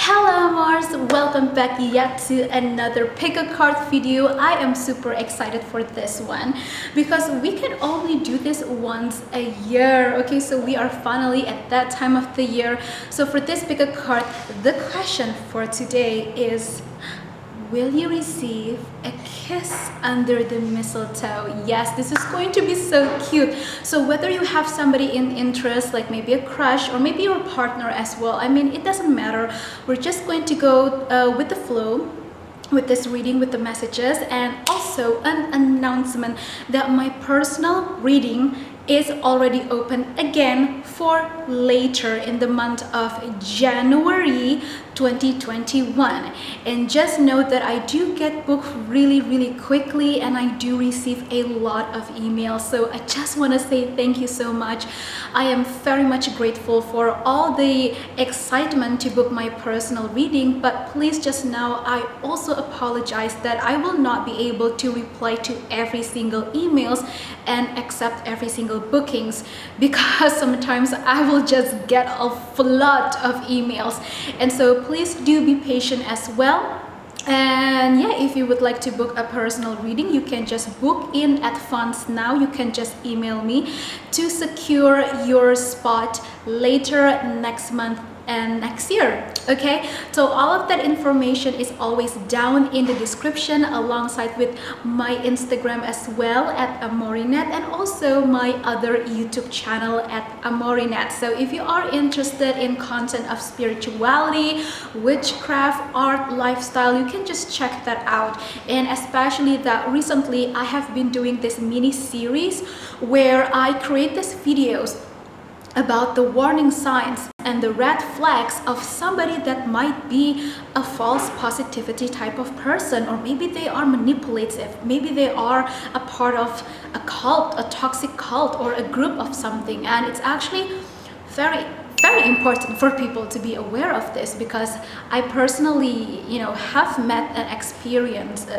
Hello Mars, welcome back yet to another pick a card video. I am super excited for this one because we can only do this once a year. Okay, so we are finally at that time of the year. So for this pick a card, the question for today is, will you receive a kiss under the mistletoe? Yes, this is going to be so cute. So whether you have somebody in interest, like maybe a crush or maybe your partner as well, I mean, it doesn't matter. We're just going to go with the flow with this reading, with the messages, and also an announcement that my personal reading is already open again for later in the month of January 2021. And just note that I do get booked really quickly and I do receive a lot of emails. So I just want to say thank you so much. I am very much grateful for all the excitement to book my personal reading, but please just know I also apologize that I will not be able to reply to every single emails and accept every single bookings, because sometimes I will just get a flood of emails. And so please do be patient as well. And yeah, if you would like to book a personal reading, you can just book in advance now. You can just email me to secure your spot later next month and next year. Okay, so all of that information is always down in the description, alongside with my Instagram as well at Amourinette, and also my other YouTube channel at Amourinette. So if you are interested in content of spirituality, witchcraft, art, lifestyle, you can just check that out. And especially that recently I have been doing this mini series where I create these videos about the warning signs and the red flags of somebody that might be a false positivity type of person, or maybe they are manipulative, maybe they are a part of a cult, a toxic cult, or a group of something. And it's actually very important for people to be aware of this, because I personally, have met and experienced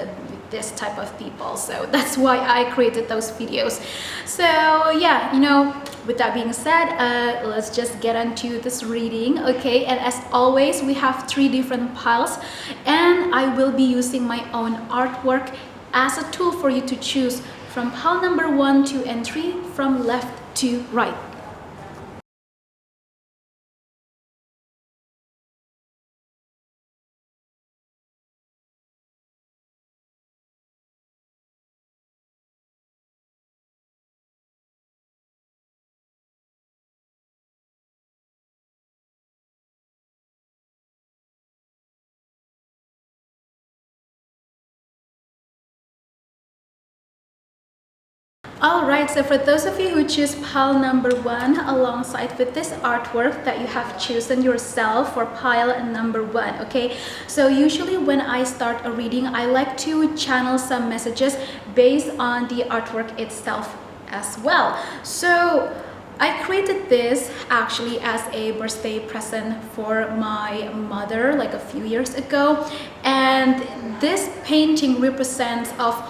this type of people. So that's why I created those videos. So yeah, with that being said, let's just get into this reading. Okay, and as always, we have 3 different piles, and I will be using my own artwork as a tool for you to choose from pile number 1, 2, and 3, from left to right. Alright, so for those of you who choose pile number 1 alongside with this artwork that you have chosen yourself for pile number 1, okay? So usually when I start a reading, I like to channel some messages based on the artwork itself as well. So I created this actually as a birthday present for my mother like a few years ago, and this painting represents of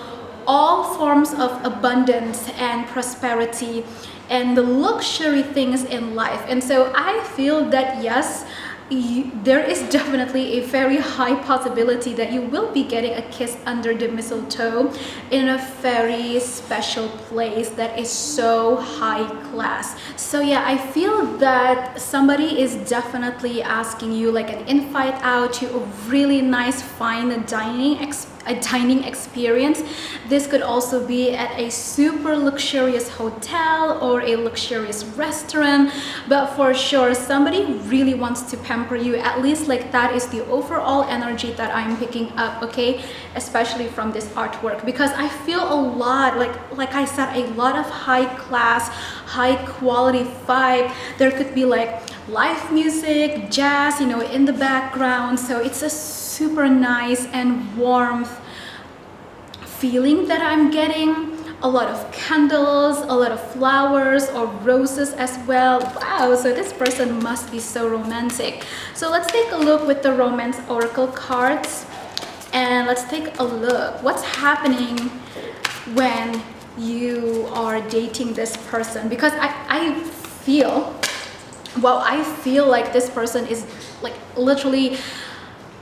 all forms of abundance and prosperity and the luxury things in life. And so I feel that yes, there is definitely a very high possibility that you will be getting a kiss under the mistletoe in a very special place that is so high class. So yeah, I feel that somebody is definitely asking you like an invite out to a really nice fine dining experience. This could also be at a super luxurious hotel or a luxurious restaurant, but for sure somebody really wants to pamper you. At least like that is the overall energy that I'm picking up, okay, especially from this artwork, because I feel a lot, like I said, a lot of high class, high quality vibe. There could be like live music, jazz, in the background. So it's a super nice and warm feeling that I'm getting. A lot of candles, a lot of flowers or roses as well. Wow, so this person must be so romantic. So let's take a look with the romance oracle cards, and let's take a look what's happening when you are dating this person, because I feel like this person is like literally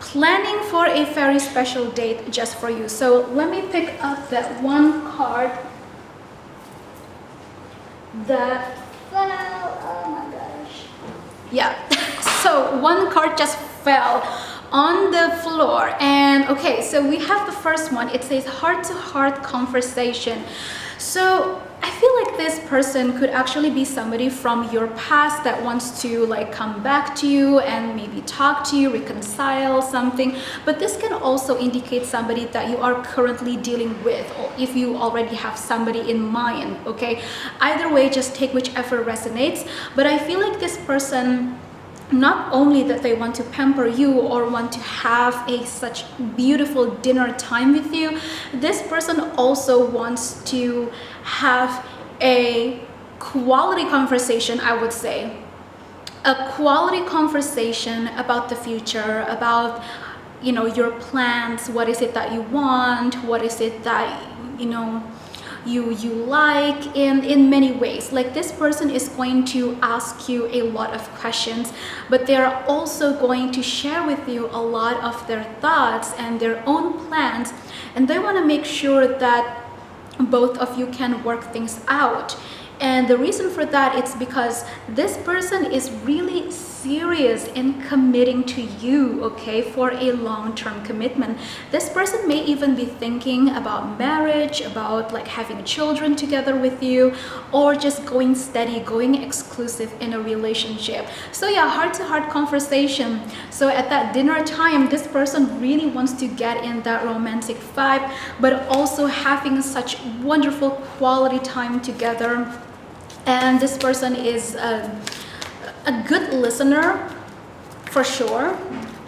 planning for a very special date just for you. So let me pick up that one card that fell. Oh my gosh. Yeah. So one card just fell on the floor. And okay, so we have the first one. It says heart-to-heart conversation. So I feel like this person could actually be somebody from your past that wants to like come back to you and maybe talk to you, reconcile something. But this can also indicate somebody that you are currently dealing with, or if you already have somebody in mind, okay? Either way, just take whichever resonates. But I feel like this person, not only that they want to pamper you or want to have a such beautiful dinner time with you, this person also wants to have a quality conversation, I would say. A quality conversation about the future, about, you know, your plans. What is it that you want? What is it that, you know, you like in many ways. Like this person is going to ask you a lot of questions, but they're also going to share with you a lot of their thoughts and their own plans, and they want to make sure that both of you can work things out. And the reason for that is because this person is really serious in committing to you, okay, for a long-term commitment. This person may even be thinking about marriage, about like having children together with you, or just going steady, going exclusive in a relationship. So yeah, heart-to-heart conversation. So at that dinner time, this person really wants to get in that romantic vibe, but also having such wonderful quality time together. And this person is a good listener for sure.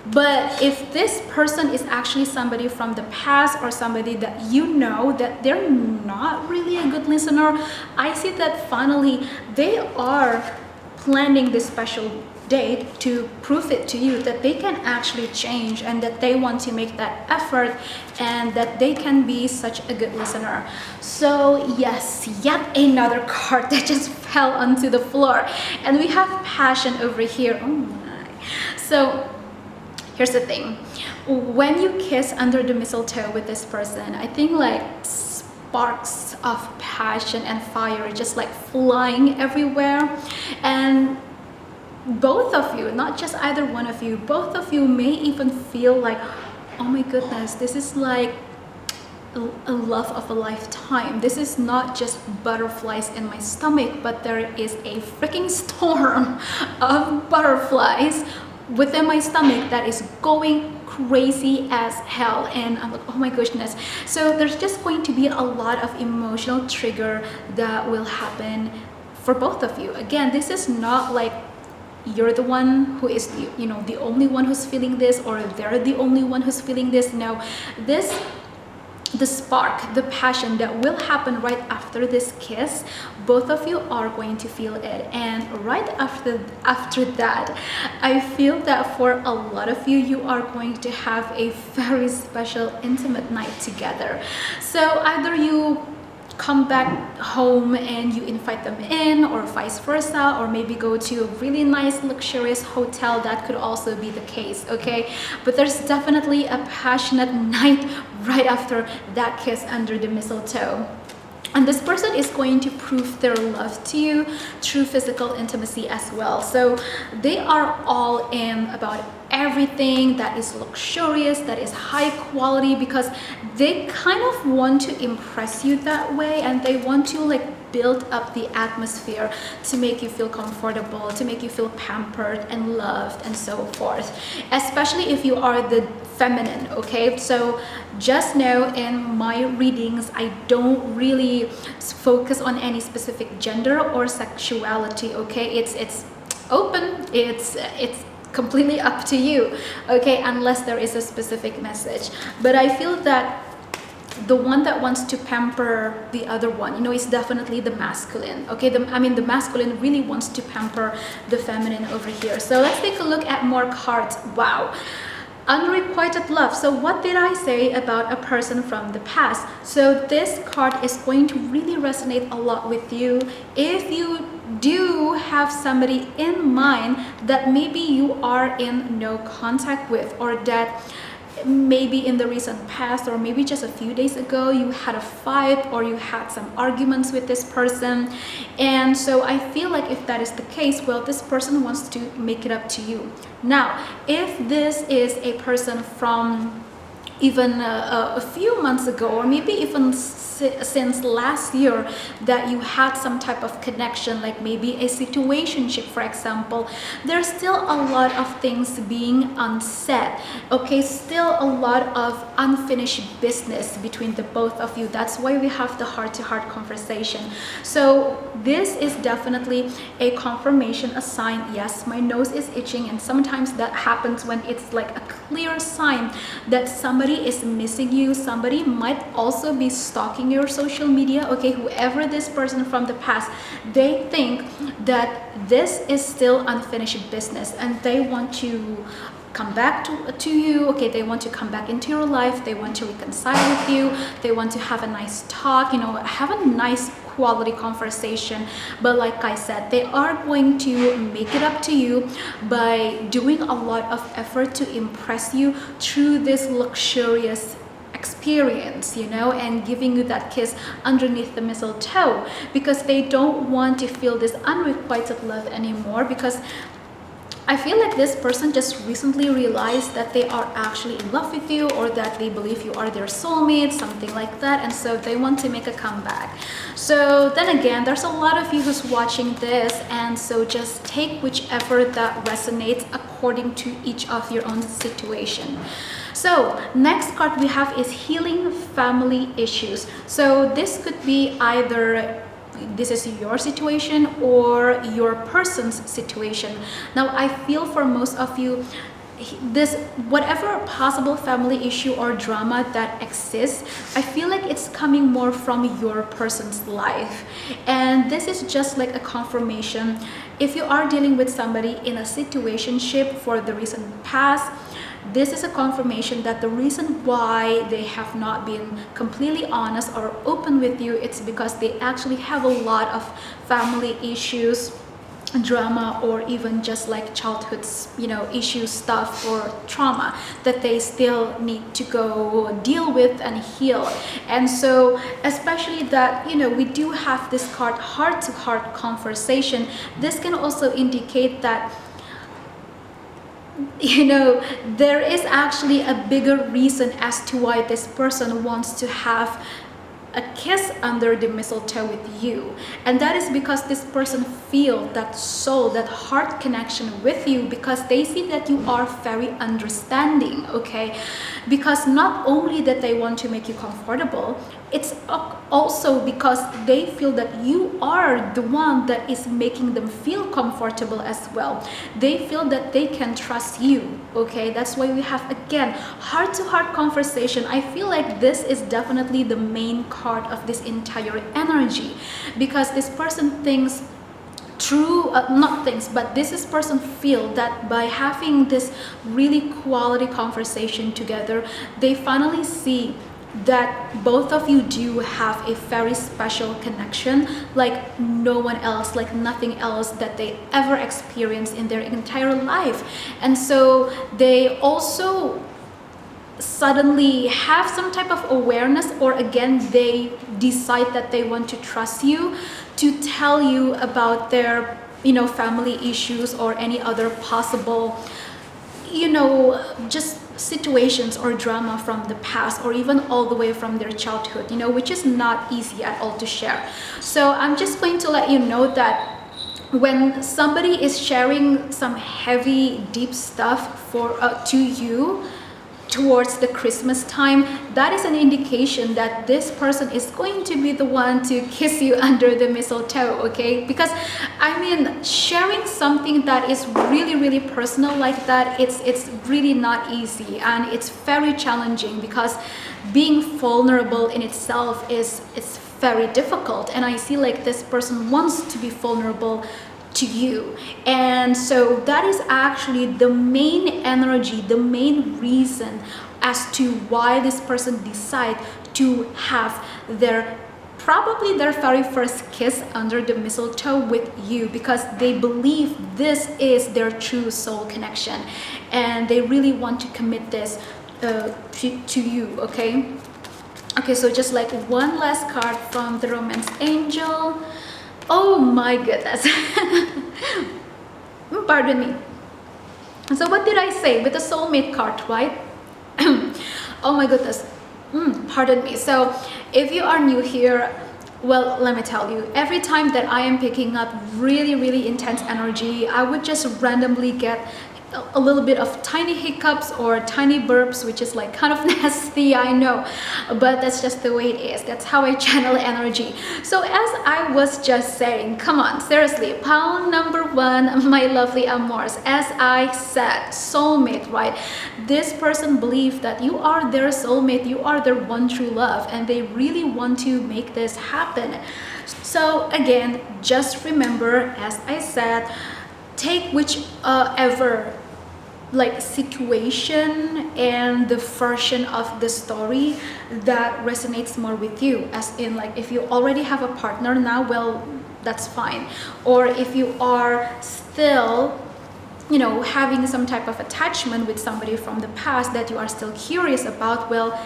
But if this person is actually somebody from the past or somebody that you know that they're not really a good listener, I see that finally they are planning this special date to prove it to you that they can actually change and that they want to make that effort and that they can be such a good listener. So yes, yet another card that just fell onto the floor, and we have passion over here. Oh my. So here's the thing, when you kiss under the mistletoe with this person, I think like sparks of passion and fire just like flying everywhere. And both of you, not just either one of you, both of you may even feel like, oh my goodness, this is like a love of a lifetime. This is not just butterflies in my stomach, but there is a freaking storm of butterflies within my stomach that is going crazy as hell. And I'm like, oh my goodness. So there's just going to be a lot of emotional trigger that will happen for both of you. Again, this is not like you're the one who is the only one who's feeling this, or they're the only one who's feeling this. No, the spark, the passion that will happen right after this kiss, both of you are going to feel it. And right after that, I feel that for a lot of you, you are going to have a very special intimate night together. So either you come back home and you invite them in, or vice versa, or maybe go to a really nice luxurious hotel. That could also be the case, okay? But there's definitely a passionate night right after that kiss under the mistletoe. And this person is going to prove their love to you through physical intimacy as well. So they are all in about everything that is luxurious, that is high quality, because they kind of want to impress you that way, and they want to like build up the atmosphere to make you feel comfortable, to make you feel pampered and loved and so forth, especially if you are the feminine, okay? So just know in my readings, I don't really focus on any specific gender or sexuality, okay? It's open, it's completely up to you, okay, unless there is a specific message. But I feel that the one that wants to pamper the other one, is definitely the masculine, okay? The masculine really wants to pamper the feminine over here. So let's take a look at more cards. Wow. Unrequited love. So what did I say about a person from the past? So this card is going to really resonate a lot with you if you do have somebody in mind that maybe you are in no contact with, or that maybe in the recent past, or maybe just a few days ago, you had a fight or you had some arguments with this person. And so I feel like if that is the case, well, this person wants to make it up to you. Now, if this is a person from even a few months ago, or maybe even since last year, that you had some type of connection, like maybe a situationship, for example, there's still a lot of things being unsaid, okay? Still a lot of unfinished business between the both of you. That's why we have the heart-to-heart conversation. So this is definitely a confirmation, a sign. Yes, my nose is itching, and sometimes that happens when it's like a clear sign that somebody is missing you. Somebody might also be stalking your social media, okay? Whoever this person from the past, they think that this is still unfinished business and they want to come back to you, okay? They want to come back into your life, they want to reconcile with you, they want to have a nice talk, you know, have a nice quality conversation. But like I said, they are going to make it up to you by doing a lot of effort to impress you through this luxurious experience, you know, and giving you that kiss underneath the mistletoe, because they don't want to feel this unrequited love anymore, because I feel like this person just recently realized that they are actually in love with you, or that they believe you are their soulmate, something like that, and so they want to make a comeback. So then again, there's a lot of you who's watching this, and so just take whichever that resonates according to each of your own situation. So next card we have is healing family issues. So this could be either this is your situation or your person's situation. Now I feel for most of you, this whatever possible family issue or drama that exists, I feel like it's coming more from your person's life. And this is just like a confirmation. If you are dealing with somebody in a situationship for the recent past, this is a confirmation that the reason why they have not been completely honest or open with you, it's because they actually have a lot of family issues, drama, or even just like childhood, you know, issue stuff or trauma that they still need to go deal with and heal. And so especially that, you know, we do have this card, heart-to-heart conversation. This can also indicate that, you know, there is actually a bigger reason as to why this person wants to have a kiss under the mistletoe with you, and that is because this person feels that soul, that heart connection with you, because they see that you are very understanding, okay? Because not only that they want to make you comfortable, it's also because they feel that you are the one that is making them feel comfortable as well. They feel that they can trust you, okay? That's why we have, again, heart-to-heart conversation. I feel like this is definitely the main card of this entire energy, because this person thinks not things, but this person feel that by having this really quality conversation together, they finally see that both of you do have a very special connection, like no one else, like nothing else that they ever experienced in their entire life. And so they also suddenly have some type of awareness, or again, they decide that they want to trust you to tell you about their, you know, family issues or any other possible, you know, just situations or drama from the past, or even all the way from their childhood, you know, which is not easy at all to share. So I'm just going to let you know that when somebody is sharing some heavy, deep stuff for to you towards the Christmas time, that is an indication that this person is going to be the one to kiss you under the mistletoe, okay? Because I mean, sharing something that is really, really personal like that, it's really not easy, and it's very challenging, because being vulnerable in itself is very difficult. And I see like this person wants to be vulnerable to you, and so that is actually the main energy, the main reason as to why this person decide to have their probably their very first kiss under the mistletoe with you, because they believe this is their true soul connection and they really want to commit this to you. Okay, so just like one last card from the romance angel. Oh my goodness. Pardon me. So what did I say with the soulmate card, right? Oh my goodness. Pardon me. So if you are new here, well, let me tell you, every time that I am picking up really intense energy, I would just randomly get a little bit of tiny hiccups or tiny burps, which is like kind of nasty, I know, but that's just the way it is. That's how I channel energy. So as I was just saying, come on, seriously, pile number one, my lovely amors, as I said, soulmate, right? This person believes that you are their soulmate, you are their one true love, and they really want to make this happen. So again, just remember, as I said, take whichever like situation and the version of the story that resonates more with you. As in, like, if you already have a partner now, well, that's fine. Or if you are still, you know, having some type of attachment with somebody from the past that you are still curious about, well,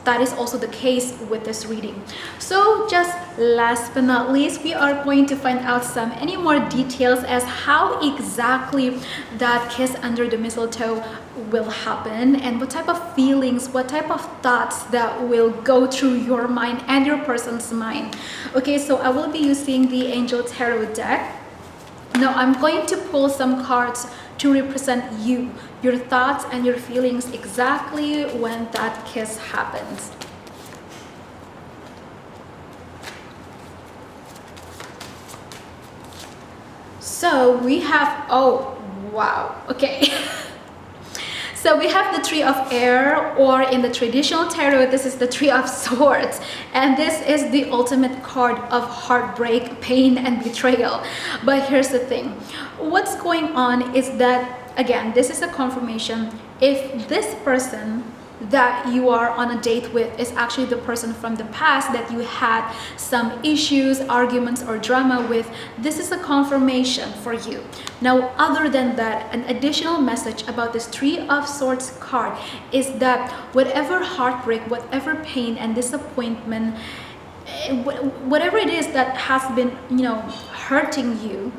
that is also the case with this reading. So just last but not least, we are going to find out any more details as how exactly that kiss under the mistletoe will happen, and what type of feelings, what type of thoughts that will go through your mind and your person's mind. Okay, so I will be using the Angel Tarot deck. Now I'm going to pull some cards to represent you, your thoughts and your feelings exactly when that kiss happens. So we have, oh wow, okay. So we have the Three of Air, or in the traditional tarot, this is the Three of Swords. And this is the ultimate card of heartbreak, pain, and betrayal. But here's the thing. What's going on is that, again, this is a confirmation. If this person that you are on a date with is actually the person from the past that you had some issues, arguments, or drama with, this is a confirmation for you. Now, other than that, an additional message about this Three of Swords card is that whatever heartbreak, whatever pain and disappointment, whatever it is that has been, you know, hurting you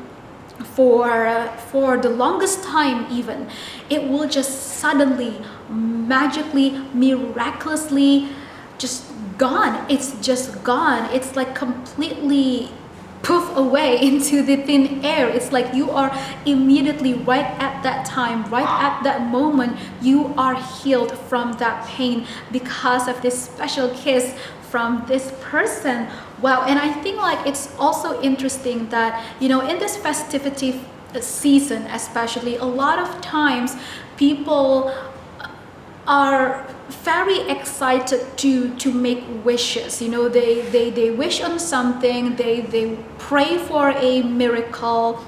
for the longest time, even, it will just suddenly, magically, miraculously just gone. It's just gone. It's like completely poof away into the thin air. It's like you are immediately, right at that time, right at that moment, you are healed from that pain because of this special kiss from this person. Wow. And I think like it's also interesting that, you know, in this festivity season especially, a lot of times people are very excited to make wishes. You know, they wish on something, they pray for a miracle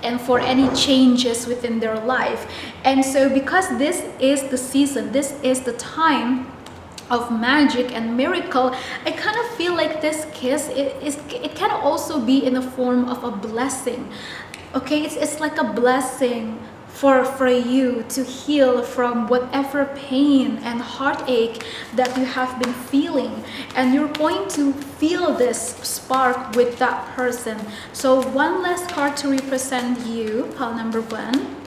and for any changes within their life. And so because this is the season, this is the time of magic and miracle, I kind of feel like this kiss, it can also be in the form of a blessing. Okay, it's like a blessing for you to heal from whatever pain and heartache that you have been feeling, and you're going to feel this spark with that person. So one last card to represent you, pile number one,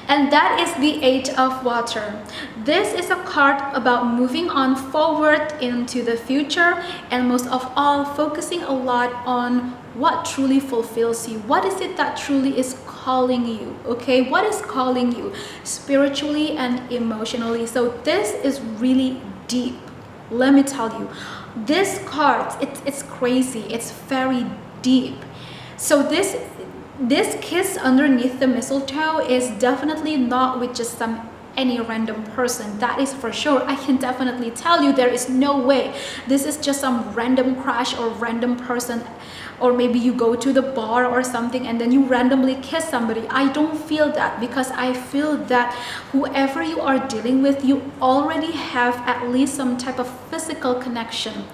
and that is the Eight of Water. This is a card about moving on forward into the future, and most of all, focusing a lot on what truly fulfills you. What is it that truly is calling you? Okay, what is calling you spiritually and emotionally? So this is really deep. Let me tell you, this card, it's crazy. It's very deep. So this kiss underneath the mistletoe is definitely not with just any random person. That is for sure. I can definitely tell you there is no way this is just some random crush or random person, or maybe you go to the bar or something and then you randomly kiss somebody. I don't feel that, because I feel that whoever you are dealing with, you already have at least some type of physical connection.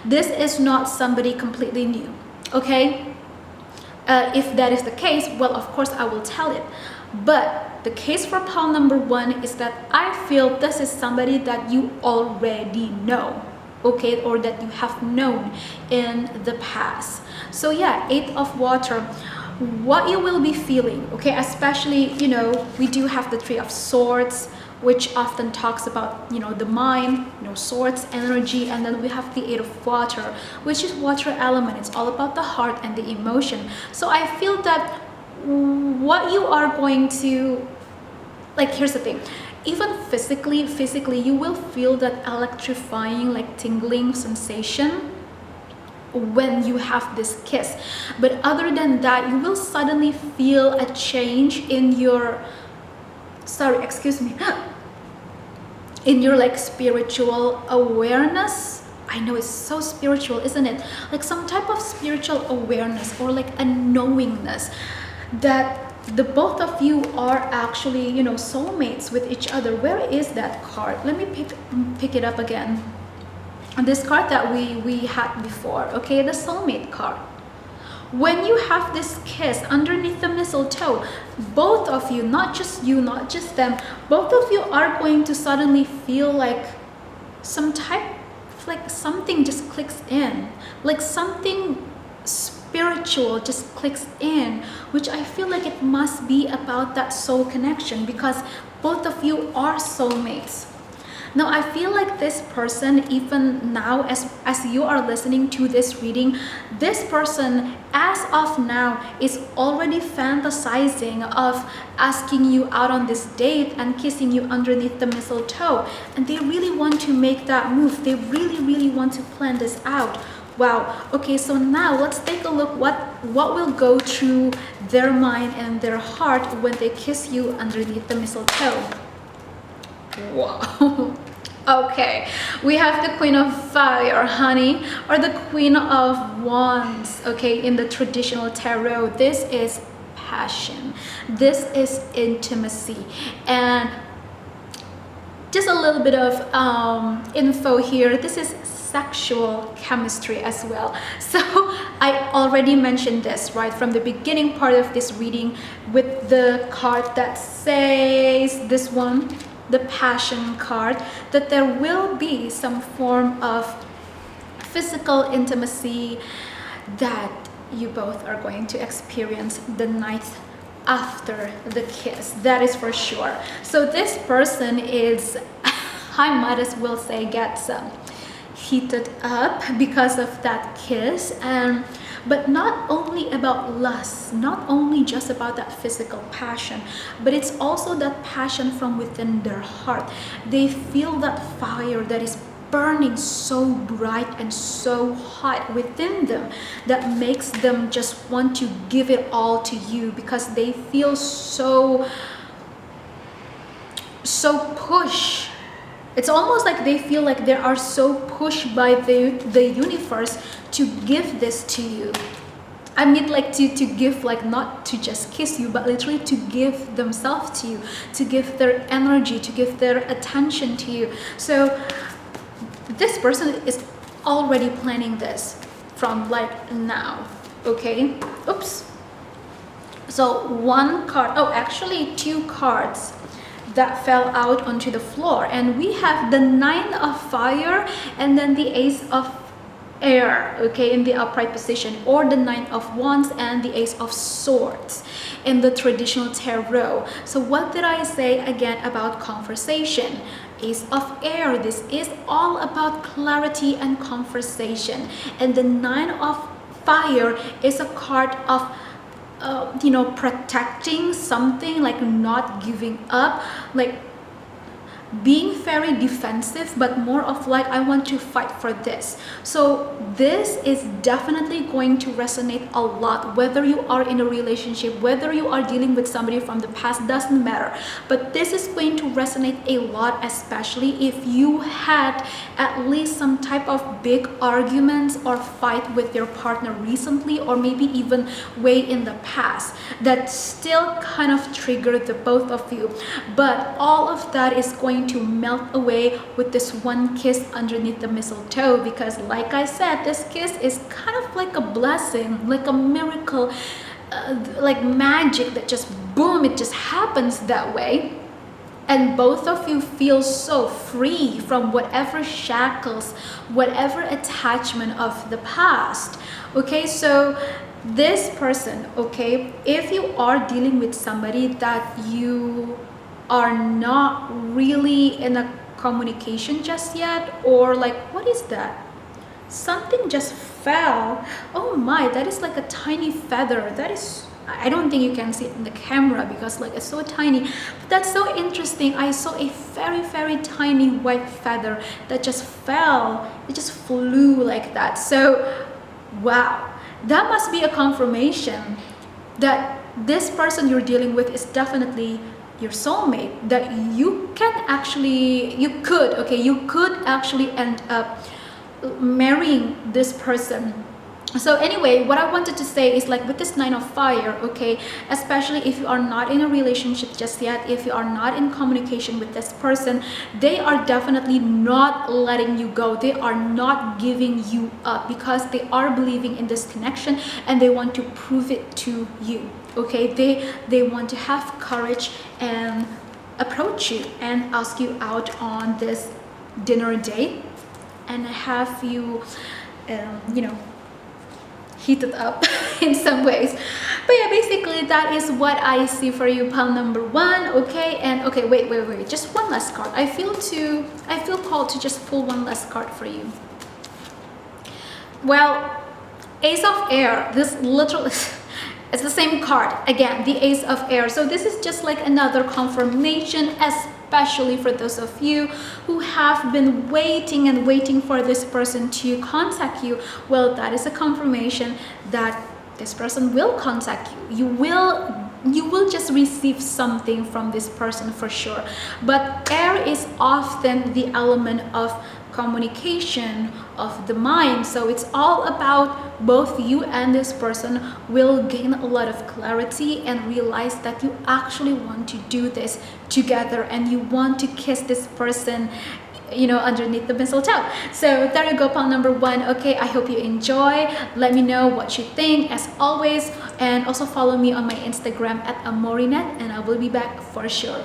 This is not somebody completely new, okay? If that is the case, well, of course I will tell it. But the case for pile number 1 is that I feel this is somebody that you already know, okay, or that you have known in the past. So yeah, 8 of water, what you will be feeling, okay, especially, you know, we do have the 3 of swords, which often talks about, you know, the mind, you know, swords, energy, and then we have the 8 of water, which is water element. It's all about the heart and the emotion. So I feel that what you are going to, like, here's the thing, even physically you will feel that electrifying, like tingling sensation when you have this kiss. But other than that, you will suddenly feel a change in your, sorry, excuse me, in your like spiritual awareness. I know it's so spiritual, isn't it? Like some type of spiritual awareness, or like a knowingness that the both of you are actually, you know, soulmates with each other. Where is that card? Let me pick it up again. This card that we had before, okay, the soulmate card. When you have this kiss underneath the mistletoe, both of you, not just you, not just them, both of you are going to suddenly feel like some type, like something just clicks in, like something spiritual just clicks in, which I feel like it must be about that soul connection, because both of you are soulmates. Now, I feel like this person, even now, as you are listening to this reading, this person, as of now, is already fantasizing of asking you out on this date and kissing you underneath the mistletoe. And they really want to make that move. They really want to plan this out. Wow. Okay, so now let's take a look what will go through their mind and their heart when they kiss you underneath the mistletoe. Wow. Okay, we have the Queen of Fire, honey, or the Queen of Wands, okay, in the traditional tarot. This is passion. This is intimacy. And just a little bit of info here. This is sexual chemistry as well. So I already mentioned this right from the beginning part of this reading with the card that says, this one, the passion card, that there will be some form of physical intimacy that you both are going to experience the night after the kiss. That is for sure. So this person is, I might as well say, gets heated up because of that kiss. But not only about lust, not only just about that physical passion, but it's also that passion from within their heart. They feel that fire that is burning so bright and so hot within them that makes them just want to give it all to you, because they feel so pushed. It's almost like they feel like they are so pushed by the universe to give this to you. I mean, like to give, like not to just kiss you, but literally to give themselves to you, to give their energy, to give their attention to you. So this person is already planning this from like now, okay? Oops. So one card, oh, actually 2 cards that fell out onto the floor, and we have the 9 of Fire and then the Ace of Air, okay, in the upright position, or the 9 of Wands and the Ace of Swords in the traditional tarot. So what did I say again about conversation? Ace of Air, this is all about clarity and conversation, and the 9 of Fire is a card of you know, protecting something, like not giving up, like being very defensive, but more of like, I want to fight for this. So this is definitely going to resonate a lot, whether you are in a relationship, whether you are dealing with somebody from the past, doesn't matter. But this is going to resonate a lot, especially if you had at least some type of big arguments or fight with your partner recently, or maybe even way in the past, that still kind of triggered the both of you. But all of that is going going to melt away with this one kiss underneath the mistletoe, because like I said, this kiss is kind of like a blessing, like a miracle, like magic that just boom, it just happens that way. And both of you feel so free from whatever shackles, whatever attachment of the past. Okay, so this person, okay, if you are dealing with somebody that you are not really in a communication just yet, or like, what is that? Something just fell. Oh my, that is like a tiny feather. That is, I don't think you can see it in the camera because like it's so tiny, but that's so interesting. I saw a very tiny white feather that just fell. It just flew like that. So wow, that must be a confirmation that this person you're dealing with is definitely your soulmate, that you can actually, you could actually end up marrying this person. So anyway, what I wanted to say is like with this 9 of fire, okay, especially if you are not in a relationship just yet, if you are not in communication with this person, they are definitely not letting you go. They are not giving you up because they are believing in this connection and they want to prove it to you. Okay, they want to have courage and approach you and ask you out on this dinner date and have you you know, heated up in some ways. But yeah, basically that is what I see for you, pile number 1. Okay, and okay, wait, just one last card. I feel called to just pull one last card for you. Well, Ace of Air, this literally it's the same card again, the Ace of Air. So this is just like another confirmation, especially for those of you who have been waiting and waiting for this person to contact you. Well, that is a confirmation that this person will contact you. You will just receive something from this person for sure. But air is often the element of communication, of the mind, so it's all about both you and this person will gain a lot of clarity and realize that you actually want to do this together and you want to kiss this person, you know, underneath the mistletoe. So there you go, pile number 1. Okay, I hope you enjoy. Let me know what you think as always, and also follow me on my Instagram at Amourinette, and I will be back for sure.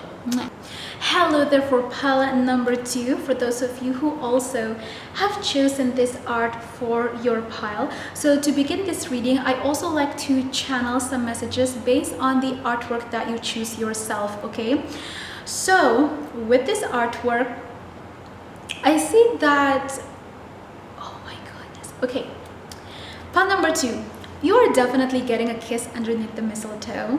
Hello there for pile number 2, for those of you who also have chosen this art for your pile. So to begin this reading, I also like to channel some messages based on the artwork that you choose yourself. Okay, so with this artwork, I see that, oh my goodness. Okay, pile number 2, you are definitely getting a kiss underneath the mistletoe,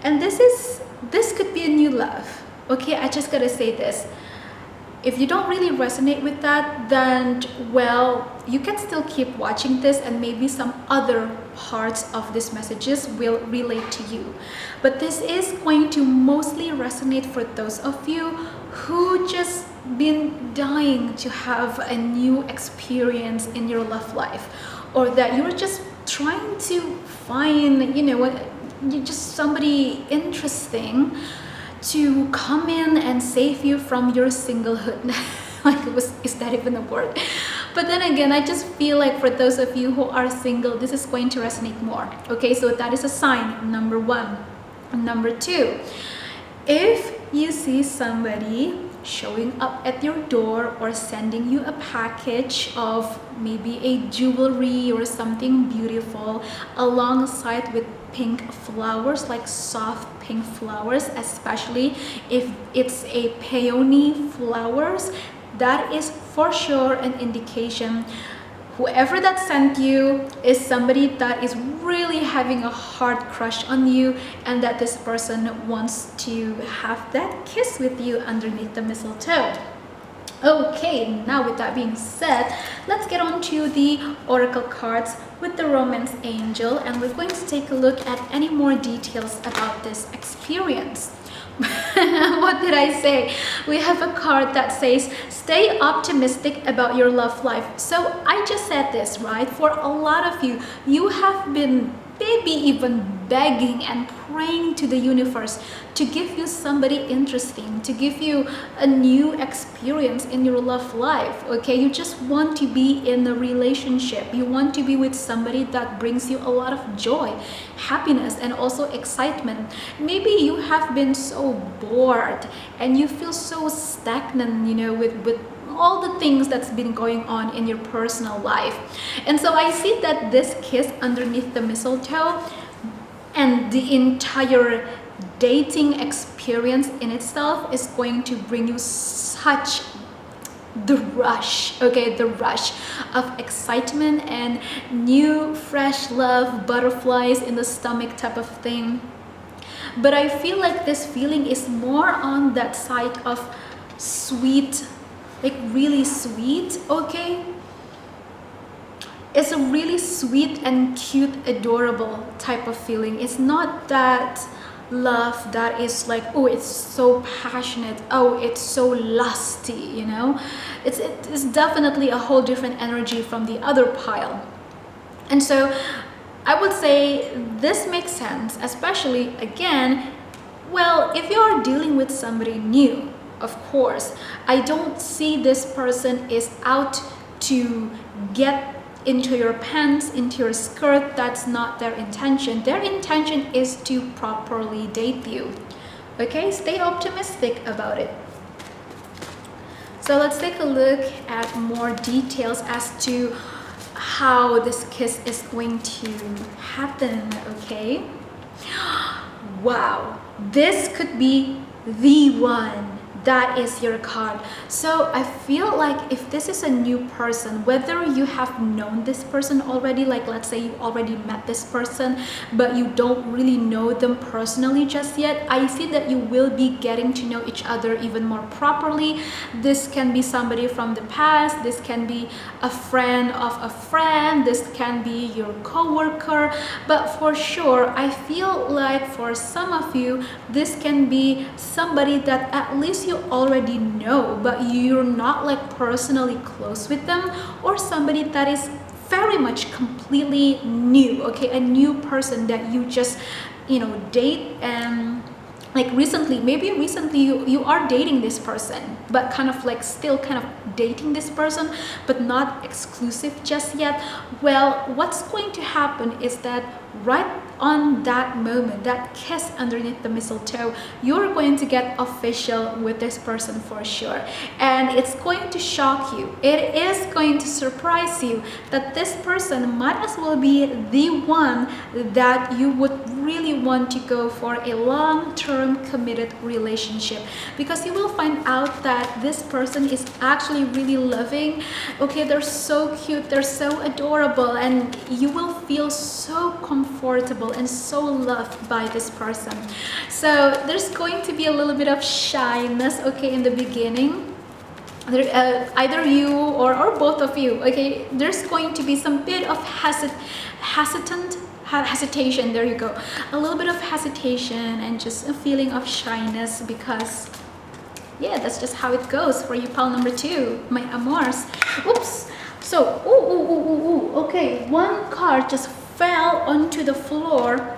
and this could be a new love. Okay, I just gotta say this. If you don't really resonate with that, then well, you can still keep watching this and maybe some other parts of these messages will relate to you. But this is going to mostly resonate for those of you who just been dying to have a new experience in your love life, or that you're just trying to find, you know, just somebody interesting to come in and save you from your singlehood. Like, is that even a word? But then again, I just feel like for those of you who are single, this is going to resonate more. Okay, so that is a sign, number 1. Number 2, if you see somebody showing up at your door or sending you a package of maybe a jewelry or something beautiful alongside with pink flowers, like soft pink flowers, especially if it's a peony flowers, that is for sure an indication whoever that sent you is somebody that is really having a hard crush on you, and that this person wants to have that kiss with you underneath the mistletoe. Okay, now with that being said, let's get on to the oracle cards with the romance angel, and we're going to take a look at any more details about this experience. What did I say? We have a card that says stay optimistic about your love life. So I just said this, right? For a lot of you, you have been maybe even begging and praying to the universe to give you somebody interesting, to give you a new experience in your love life. Okay, you just want to be in a relationship. You want to be with somebody that brings you a lot of joy, happiness, and also excitement. Maybe you have been so bored and you feel so stagnant, you know, with all the things that's been going on in your personal life. And so I see that this kiss underneath the mistletoe and the entire dating experience in itself is going to bring you such the rush, okay, the rush of excitement and new fresh love, butterflies in the stomach type of thing. But I feel like this feeling is more on that side of sweet, like really sweet, okay? It's a really sweet and cute, adorable type of feeling. It's not that love that is like, oh, it's so passionate, oh, it's so lusty, you know? It's definitely a whole different energy from the other pile. And so I would say this makes sense, especially again, well, if you're dealing with somebody new, of course, I don't see this person is out to get into your pants, into your skirt. That's not their intention. Their intention is to properly date you. Okay, stay optimistic about it. So let's take a look at more details as to how this kiss is going to happen. Okay, wow, this could be the one. That is your card. So I feel like if this is a new person, whether you have known this person already, like let's say you already met this person but you don't really know them personally just yet, I see that you will be getting to know each other even more properly. This can be somebody from the past, this can be a friend of a friend, this can be your co-worker, but for sure I feel like for some of you this can be somebody that at least you already know but you're not like personally close with them, or somebody that is very much completely new, okay, a new person that you just, you know, date and like recently, maybe recently you are dating this person but kind of like still kind of dating this person but not exclusive just yet. Well, what's going to happen is that right on that moment, that kiss underneath the mistletoe, you're going to get official with this person for sure, and it's going to shock you. It is going to surprise you that this person might as well be the one that you would really want to go for a long-term committed relationship, because you will find out that this person is actually really loving. Okay, they're so cute, they're so adorable, and you will feel so comfortable and so loved by this person. So there's going to be a little bit of shyness, okay, in the beginning. Either you or both of you, okay, there's going to be some bit of hesitation, there you go, a little bit of hesitation and just a feeling of shyness, because yeah, that's just how it goes for you, pal number 2, my amors. Oops. So okay, one card just fell onto the floor,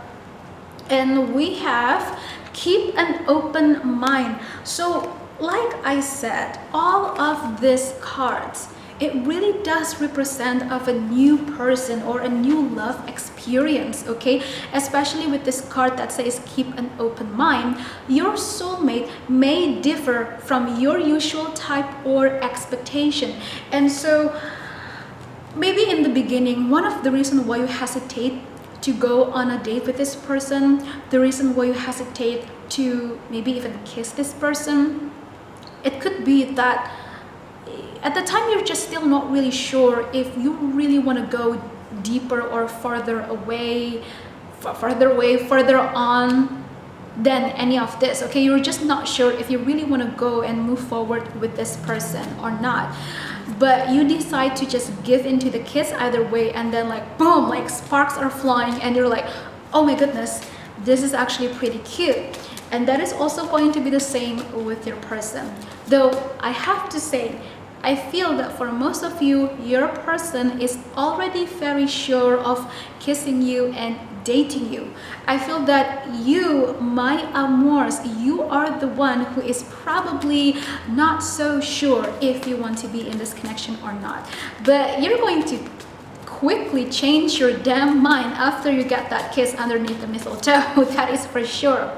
and we have keep an open mind. So like I said, all of these cards, it really does represent of a new person or a new love experience, okay? Especially with this card that says keep an open mind. Your soulmate may differ from your usual type or expectation. And so maybe in the beginning, one of the reasons why you hesitate to go on a date with this person, the reason why you hesitate to maybe even kiss this person, it could be that at the time you're just still not really sure if you really want to go deeper or further on than any of this, okay? You're just not sure if you really want to go and move forward with this person or not, but you decide to just give into the kiss either way, and then like boom, like sparks are flying and you're like, oh my goodness, this is actually pretty cute. And that is also going to be the same with your person. Though I have to say, I feel that for most of you, your person is already very sure of kissing you and dating you. I feel that you, my amours, you are the one who is probably not so sure if you want to be in this connection or not. But you're going to quickly change your damn mind after you get that kiss underneath the mistletoe. That is for sure.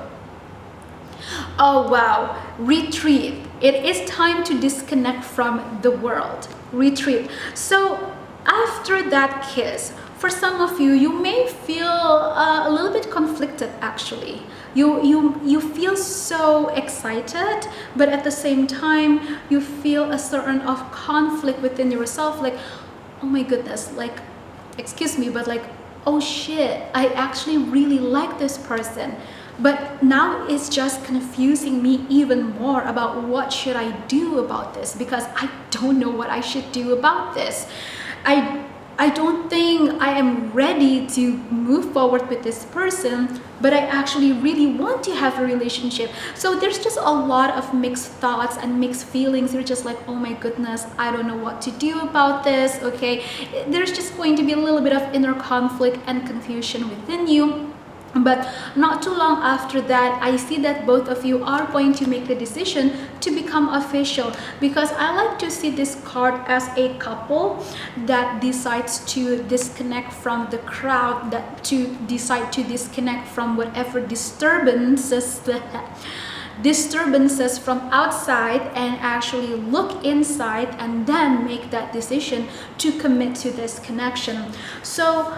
Oh wow, retreat. It is time to disconnect from the world. Retreat. So after that kiss, for some of you, you may feel a little bit conflicted actually. You feel so excited, but at the same time, you feel a certain of conflict within yourself, like, oh my goodness, like, excuse me, but like, oh shit, I actually really like this person. But now it's just confusing me even more about what should I do about this, because I don't know what I should do about this. I don't think I am ready to move forward with this person, but I actually really want to have a relationship. So there's just a lot of mixed thoughts and mixed feelings. You're just like, oh my goodness, I don't know what to do about this, okay? There's just going to be a little bit of inner conflict and confusion within you. But not too long after that, I see that both of you are going to make the decision to become official, because I like to see this card as a couple that decides to disconnect from the crowd, that to decide to disconnect from whatever disturbances from outside, and actually look inside and then make that decision to commit to this connection. So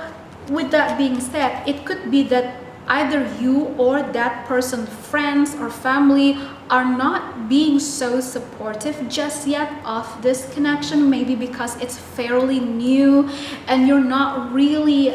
with that being said, it could be that either you or that person's friends or family are not being so supportive just yet of this connection, maybe because it's fairly new and you're not really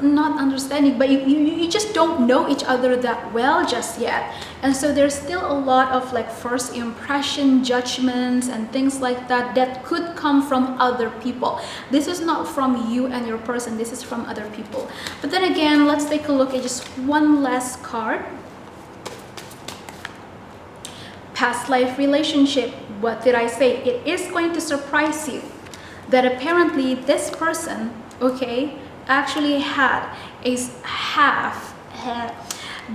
not understanding, but you just don't know each other that well just yet. And so there's still a lot of like first impression judgments and things like that that could come from other people. This is not from you and your person, this is from other people. But then again, let's take a look at just one last card. Past life relationship. What did I say? It is going to surprise you that apparently this person, okay, actually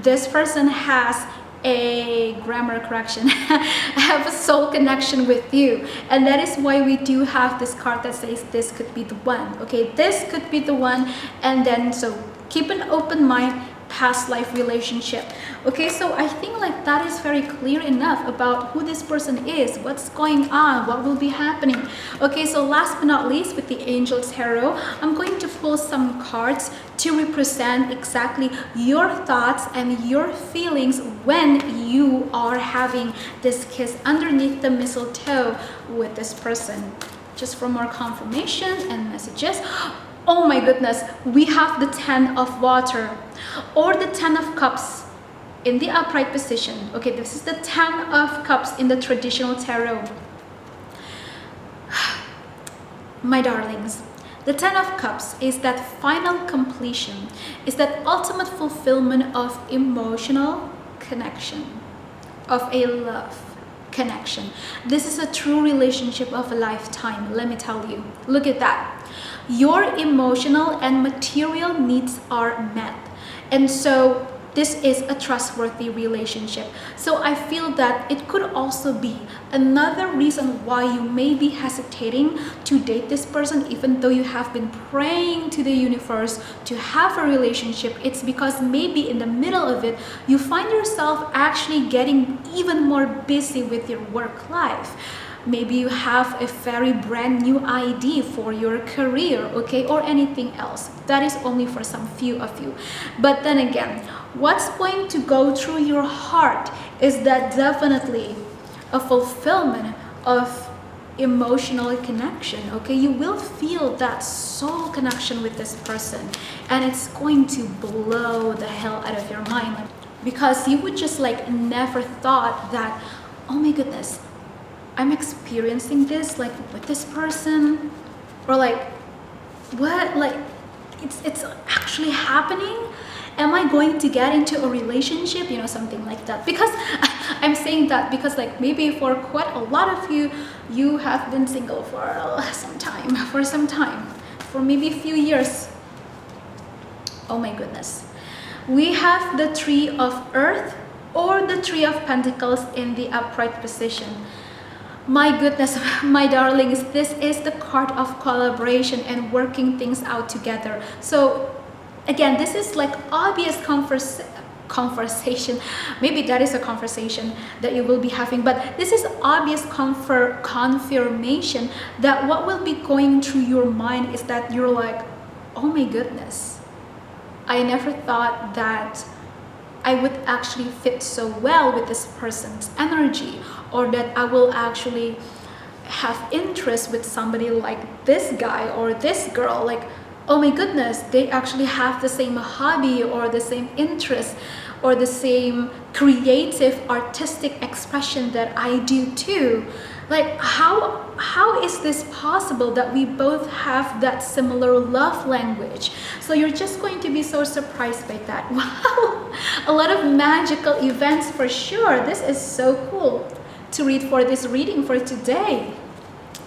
this person has a grammar correction, have a soul connection with you, and that is why we do have this card that says this could be the one. Okay, this could be the one. And then so keep an open mind, past life relationship. Okay, so I think like that is very clear enough about who this person is, what's going on, what will be happening. Okay, so last but not least, with the Angel Tarot, I'm going to pull some cards to represent exactly your thoughts and your feelings when you are having this kiss underneath the mistletoe with this person, just for more confirmation and messages. Oh my goodness, we have the 10 of water or the 10 of cups in the upright position. Okay, this is the 10 of cups in the traditional tarot. My darlings, the 10 of cups is that final completion, is that ultimate fulfillment of emotional connection, of a love connection. This is a true relationship of a lifetime, let me tell you. Look at that. Your emotional and material needs are met, and so this is a trustworthy relationship. So I feel that it could also be another reason why you may be hesitating to date this person, even though you have been praying to the universe to have a relationship. It's because maybe in the middle of it, you find yourself actually getting even more busy with your work life. Maybe you have a very brand new idea for your career, okay, or anything else. That is only for some few of you. But then again, what's going to go through your heart is that definitely a fulfillment of emotional connection, okay? You will feel that soul connection with this person, and it's going to blow the hell out of your mind, because you would just like never thought that, oh my goodness, I'm experiencing this like with this person, or like what, like it's actually happening. Am I going to get into a relationship, you know, something like that? Because I'm saying that because like maybe for quite a lot of you, you have been single for some time, for maybe a few years. Oh my goodness. We have the Three of Earth or the Three of Pentacles in the upright position. My goodness, my darlings, this is the card of collaboration and working things out together. So again, this is like obvious conversation. Maybe that is a conversation that you will be having, but this is obvious confirmation that what will be going through your mind is that you're like, oh my goodness, I never thought that I would actually fit so well with this person's energy, or that I will actually have interest with somebody like this guy or this girl. Like, oh my goodness, they actually have the same hobby or the same interest or the same creative artistic expression that I do too. Like, how is this possible that we both have that similar love language? So you're just going to be so surprised by that. Wow, a lot of magical events for sure. This is so cool to read for this reading for today.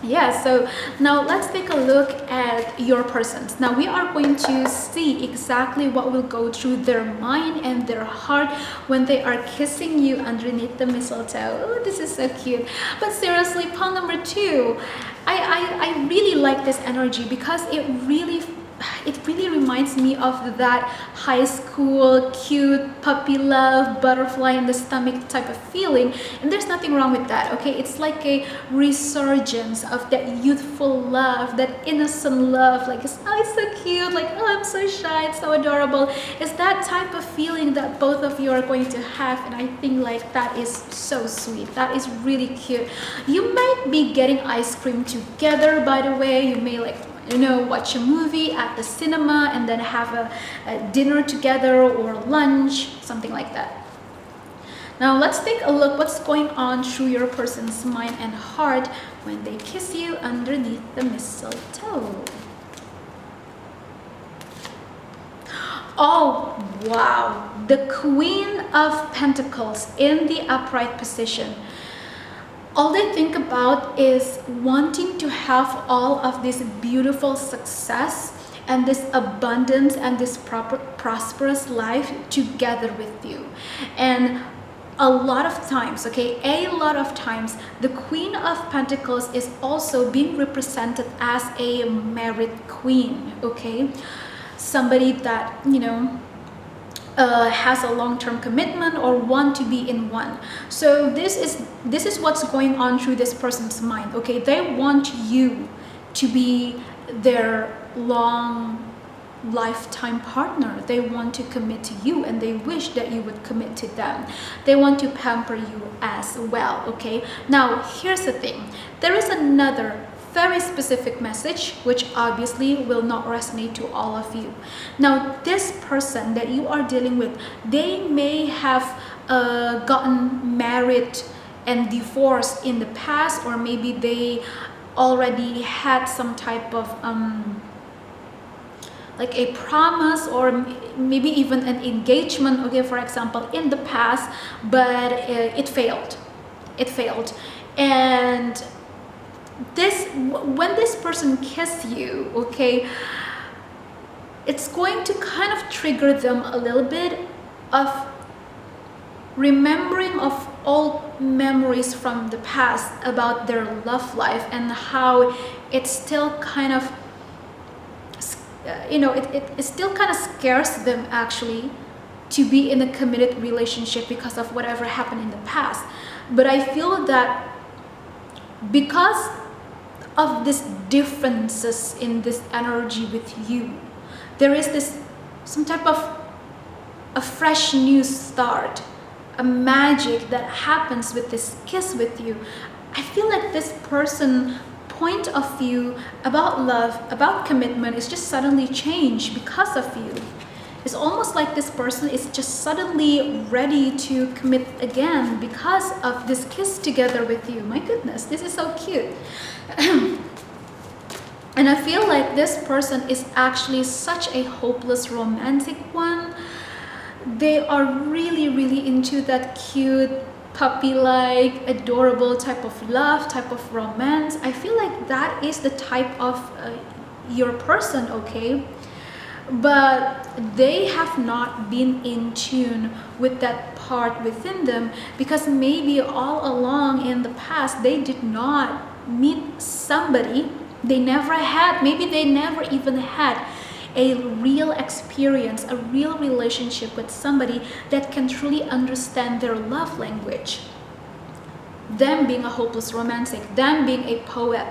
Yeah, so now let's take a look at your persons. Now we are going to see exactly what will go through their mind and their heart when they are kissing you underneath the mistletoe. Oh, this is so cute. But seriously, pile number 2, I really like this energy because it really reminds me of that high school cute puppy love, butterfly in the stomach type of feeling, and there's nothing wrong with that. Okay, it's like a resurgence of that youthful love, that innocent love. Like, it's so cute, like, oh, I'm so shy, it's so adorable. It's that type of feeling that both of you are going to have, and I think like that is so sweet. That is really cute. You might be getting ice cream together, by the way. You may, like, you know, watch a movie at the cinema and then have a dinner together or lunch, something like that. Now let's take a look what's going on through your person's mind and heart when they kiss you underneath the mistletoe. Oh wow, the Queen of Pentacles in the upright position. All they think about is wanting to have all of this beautiful success and this abundance and this prosperous life together with you. And a lot of times, okay, a lot of times, the Queen of Pentacles is also being represented as a married queen, okay? Somebody that, you know, has a long-term commitment or want to be in one. So this is what's going on through this person's mind. Okay, they want you to be their long lifetime partner. They want to commit to you and they wish that you would commit to them. They want to pamper you as well. Okay, now here's the thing, there is another very specific message which obviously will not resonate to all of you. Now this person that you are dealing with, they may have gotten married and divorced in the past, or maybe they already had some type of like a promise or maybe even an engagement, okay, for example, in the past, but it failed. And when this person kisses you, okay, it's going to kind of trigger them a little bit of remembering of old memories from the past about their love life and how it still kind of it still kind of scares them actually to be in a committed relationship because of whatever happened in the past. But I feel that because of these differences in this energy with you, there is this some type of a fresh new start, a magic that happens with this kiss with you. I feel like this person point of view about love, about commitment is just suddenly changed because of you. It's almost like this person is just suddenly ready to commit again because of this kiss together with you. My goodness, this is so cute. And I feel like this person is actually such a hopeless romantic one. They are really, really into that cute, puppy-like, adorable type of love, type of romance. I feel like that is the type of your person, okay? But they have not been in tune with that part within them, because maybe all along in the past they did not meet somebody, they never had, maybe they never even had a real experience, a real relationship with somebody that can truly understand their love language. Them being a hopeless romantic, them being a poet,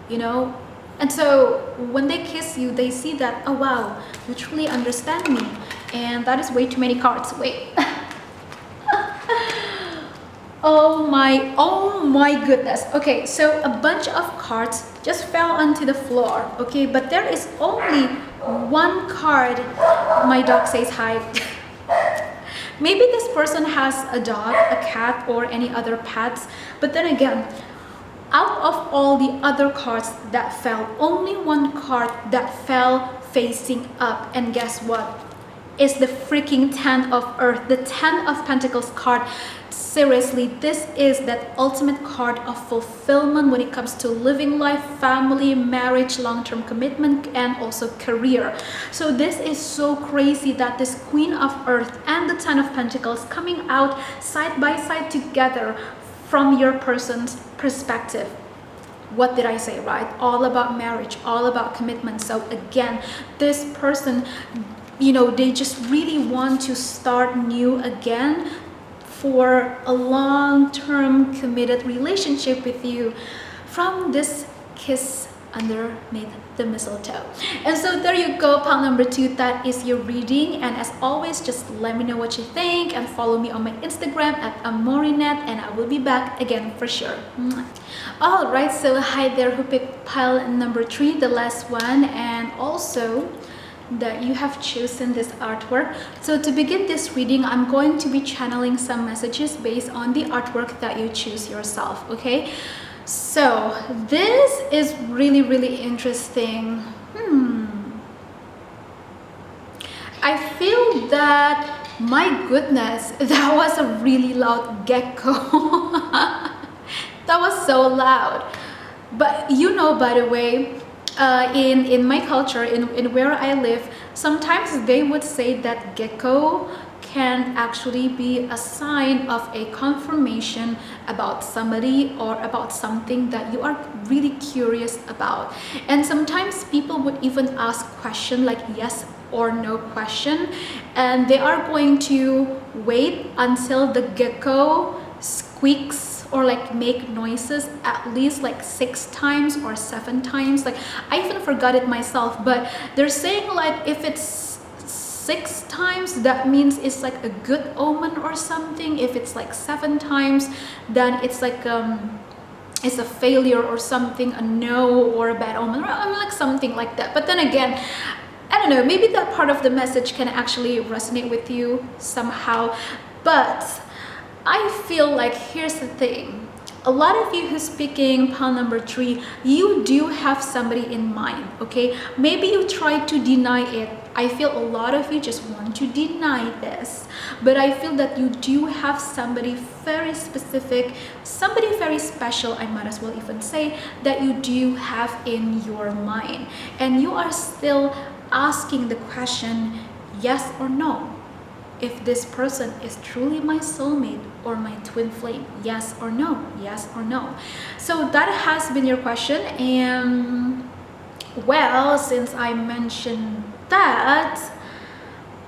you know. And so when they kiss you, they see that, oh wow, you truly understand me. And that is way too many cards. Wait. Oh my goodness. Okay, so a bunch of cards just fell onto the floor, okay? But there is only one card. My dog says hi. Maybe this person has a dog, a cat, or any other pets. But then again, out of all the other cards that fell, only one card that fell facing up. And guess what? It's the freaking 10 of Earth, the 10 of Pentacles card. Seriously, this is that ultimate card of fulfillment when it comes to living life, family, marriage, long-term commitment, and also career. So this is so crazy that this Queen of Earth and the 10 of Pentacles coming out side by side together from your person's perspective. What did I say, right? All about marriage, all about commitment. So again, this person, you know, they just really want to start new again for a long-term committed relationship with you from this kiss underneath the mistletoe. And so there you go, pile number 2, that is your reading. And as always, just let me know what you think and follow me on my Instagram at Amourinette, and I will be back again for sure. All right, so hi there who picked pile number 3, the last one, and also that you have chosen this artwork. So to begin this reading, I'm going to be channeling some messages based on the artwork that you choose yourself, okay? So this is really interesting. I feel that, my goodness, that was a really loud gecko. That was so loud. But you know, by the way, in my culture, in where I live, sometimes they would say that gecko can actually be a sign of a confirmation about somebody or about something that you are really curious about. And sometimes people would even ask question like yes or no question, and they are going to wait until the gecko squeaks or like make noises at least like 6 times or 7 times. Like I even forgot it myself, but they're saying like if it's 6 times, that means it's like a good omen or something. If it's like 7 times, then it's like it's a failure or something, a no or a bad omen, or like something like that. But then again, I don't know, maybe that part of the message can actually resonate with you somehow. But I feel like, here's the thing, a lot of you who's picking pile number 3, you do have somebody in mind, okay? Maybe you try to deny it. I feel a lot of you just want to deny this, but I feel that you do have somebody very specific, somebody very special, I might as well even say, that you do have in your mind. And you are still asking the question, yes or no? If this person is truly my soulmate or my twin flame, yes or no, yes or no. So that has been your question. And well, since I mentioned that,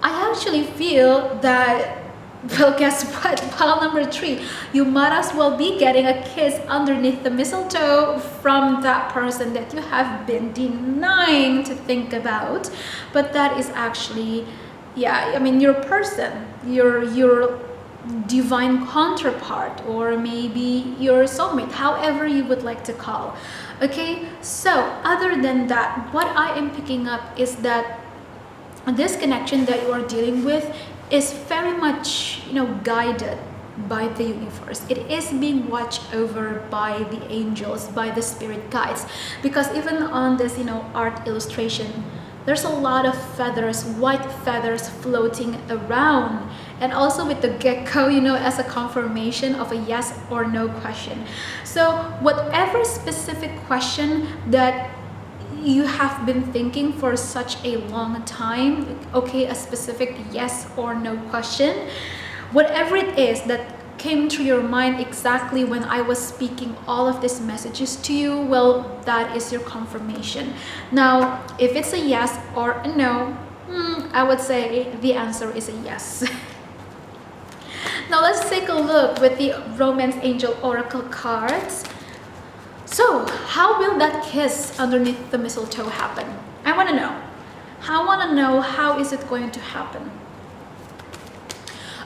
I actually feel that, well, guess what, pile number 3, you might as well be getting a kiss underneath the mistletoe from that person that you have been denying to think about. But that is actually, yeah, I mean, your person, your divine counterpart, or maybe your soulmate, however you would like to call. Okay, so other than that, what I am picking up is that this connection that you are dealing with is very much, you know, guided by the universe. It is being watched over by the angels, by the spirit guides, because even on this, you know, art illustration, there's a lot of feathers, white feathers floating around, and also with the gecko, you know, as a confirmation of a yes or no question. So whatever specific question that you have been thinking for such a long time, okay, a specific yes or no question, whatever it is that came to your mind exactly when I was speaking all of these messages to you, well, that is your confirmation. Now, if it's a yes or a no, I would say the answer is a yes. Now let's take a look with the Romance Angel Oracle cards. So, how will that kiss underneath the mistletoe happen? I want to know. I want to know how is it going to happen.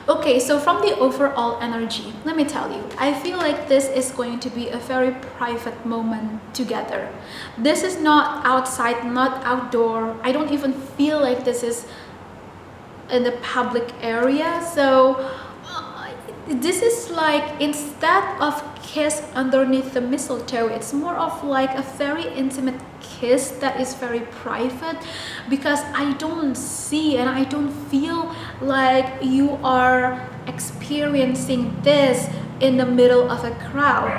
Okay, so from the overall energy, let me tell you, I feel like this is going to be a very private moment together. This is not outside, not outdoor. I don't even feel like this is in the public area. So this is like, instead of kiss underneath the mistletoe, it's more of like a very intimate kiss that is very private, because I don't see and I don't feel like you are experiencing this in the middle of a crowd.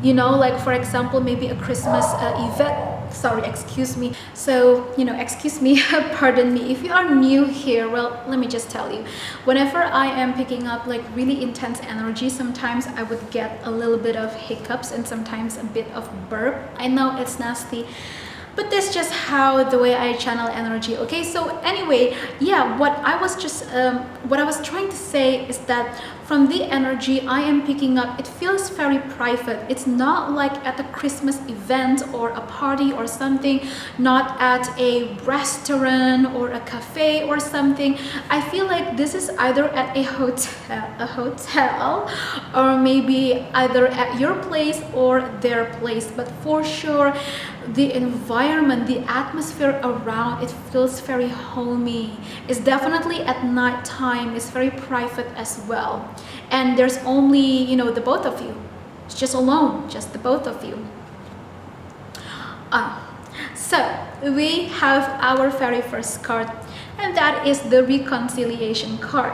You know, like for example, maybe a Christmas event. Sorry, excuse me. So, you know, excuse me, pardon me. If you are new here, well, let me just tell you, whenever I am picking up like really intense energy, sometimes I would get a little bit of hiccups and sometimes a bit of burp. I know it's nasty, but that's just how the way I channel energy. Okay, so anyway, yeah, what I was trying to say is that from the energy I am picking up, it feels very private. It's not like at a Christmas event or a party or something, not at a restaurant or a cafe or something. I feel like this is either at a hotel, or maybe either at your place or their place, but for sure the environment, the atmosphere around, it feels very homey. It's definitely at night time. It's very private as well, and there's only, you know, the both of you. It's just alone, just the both of you. So we have our very first card, and that is the reconciliation card.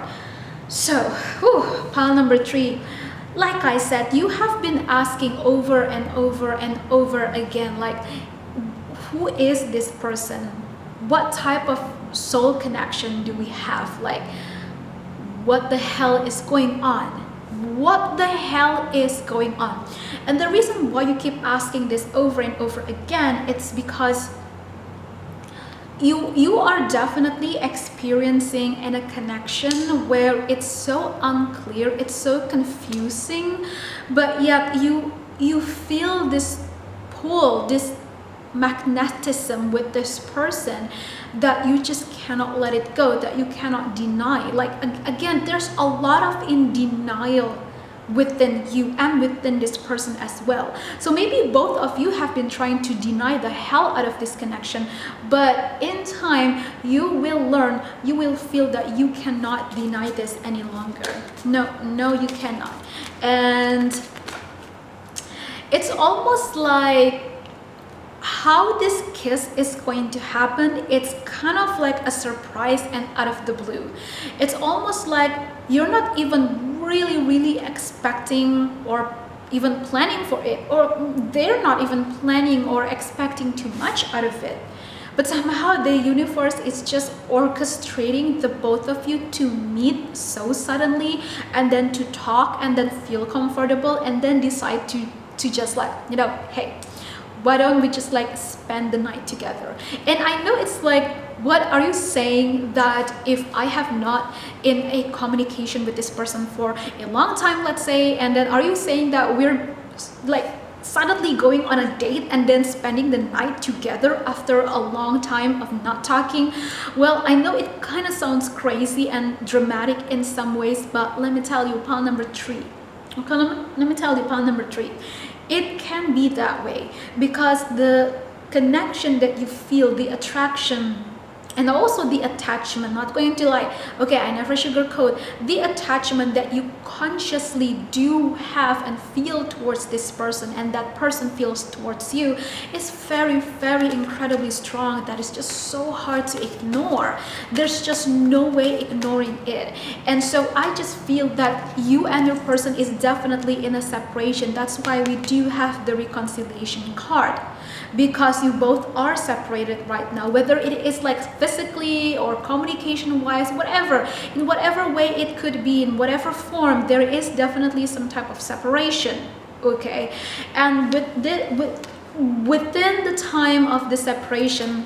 So pile number 3. Like I said, you have been asking over and over and over again, like, who is this person? What type of soul connection do we have? Like, what the hell is going on? What the hell is going on? And the reason why you keep asking this over and over again, it's because you are definitely experiencing in a connection where it's so unclear, it's so confusing, but yet you feel this pull, this magnetism with this person that you just cannot let it go, that you cannot deny. Like, again, there's a lot of in denial within you and within this person as well. So maybe both of you have been trying to deny the hell out of this connection, but in time you will learn, you will feel that you cannot deny this any longer. No, you cannot. And it's almost like how this kiss is going to happen, it's kind of like a surprise and out of the blue. It's almost like you're not even really expecting or even planning for it, or they're not even planning or expecting too much out of it, but somehow the universe is just orchestrating the both of you to meet so suddenly, and then to talk, and then feel comfortable, and then decide to just like, you know, hey, why don't we just like spend the night together? And I know it's like, what are you saying that if I have not in a communication with this person for a long time, let's say, and then are you saying that we're like suddenly going on a date and then spending the night together after a long time of not talking? Well, I know it kind of sounds crazy and dramatic in some ways, but let me tell you, pile number 3. Okay, let me tell you, pile number 3. It can be that way because the connection that you feel, the attraction, and also the attachment, not going to like, okay, I never sugarcoat, the attachment that you consciously do have and feel towards this person, and that person feels towards you, is very incredibly strong. That is just so hard to ignore. There's just no way ignoring it. And so I just feel that you and your person is definitely in a separation. That's why we do have the reconciliation card. because you both are separated right now, whether it is like physically or communication wise, whatever, in whatever way it could be, in whatever form, there is definitely some type of separation. Okay, and within the time of the separation,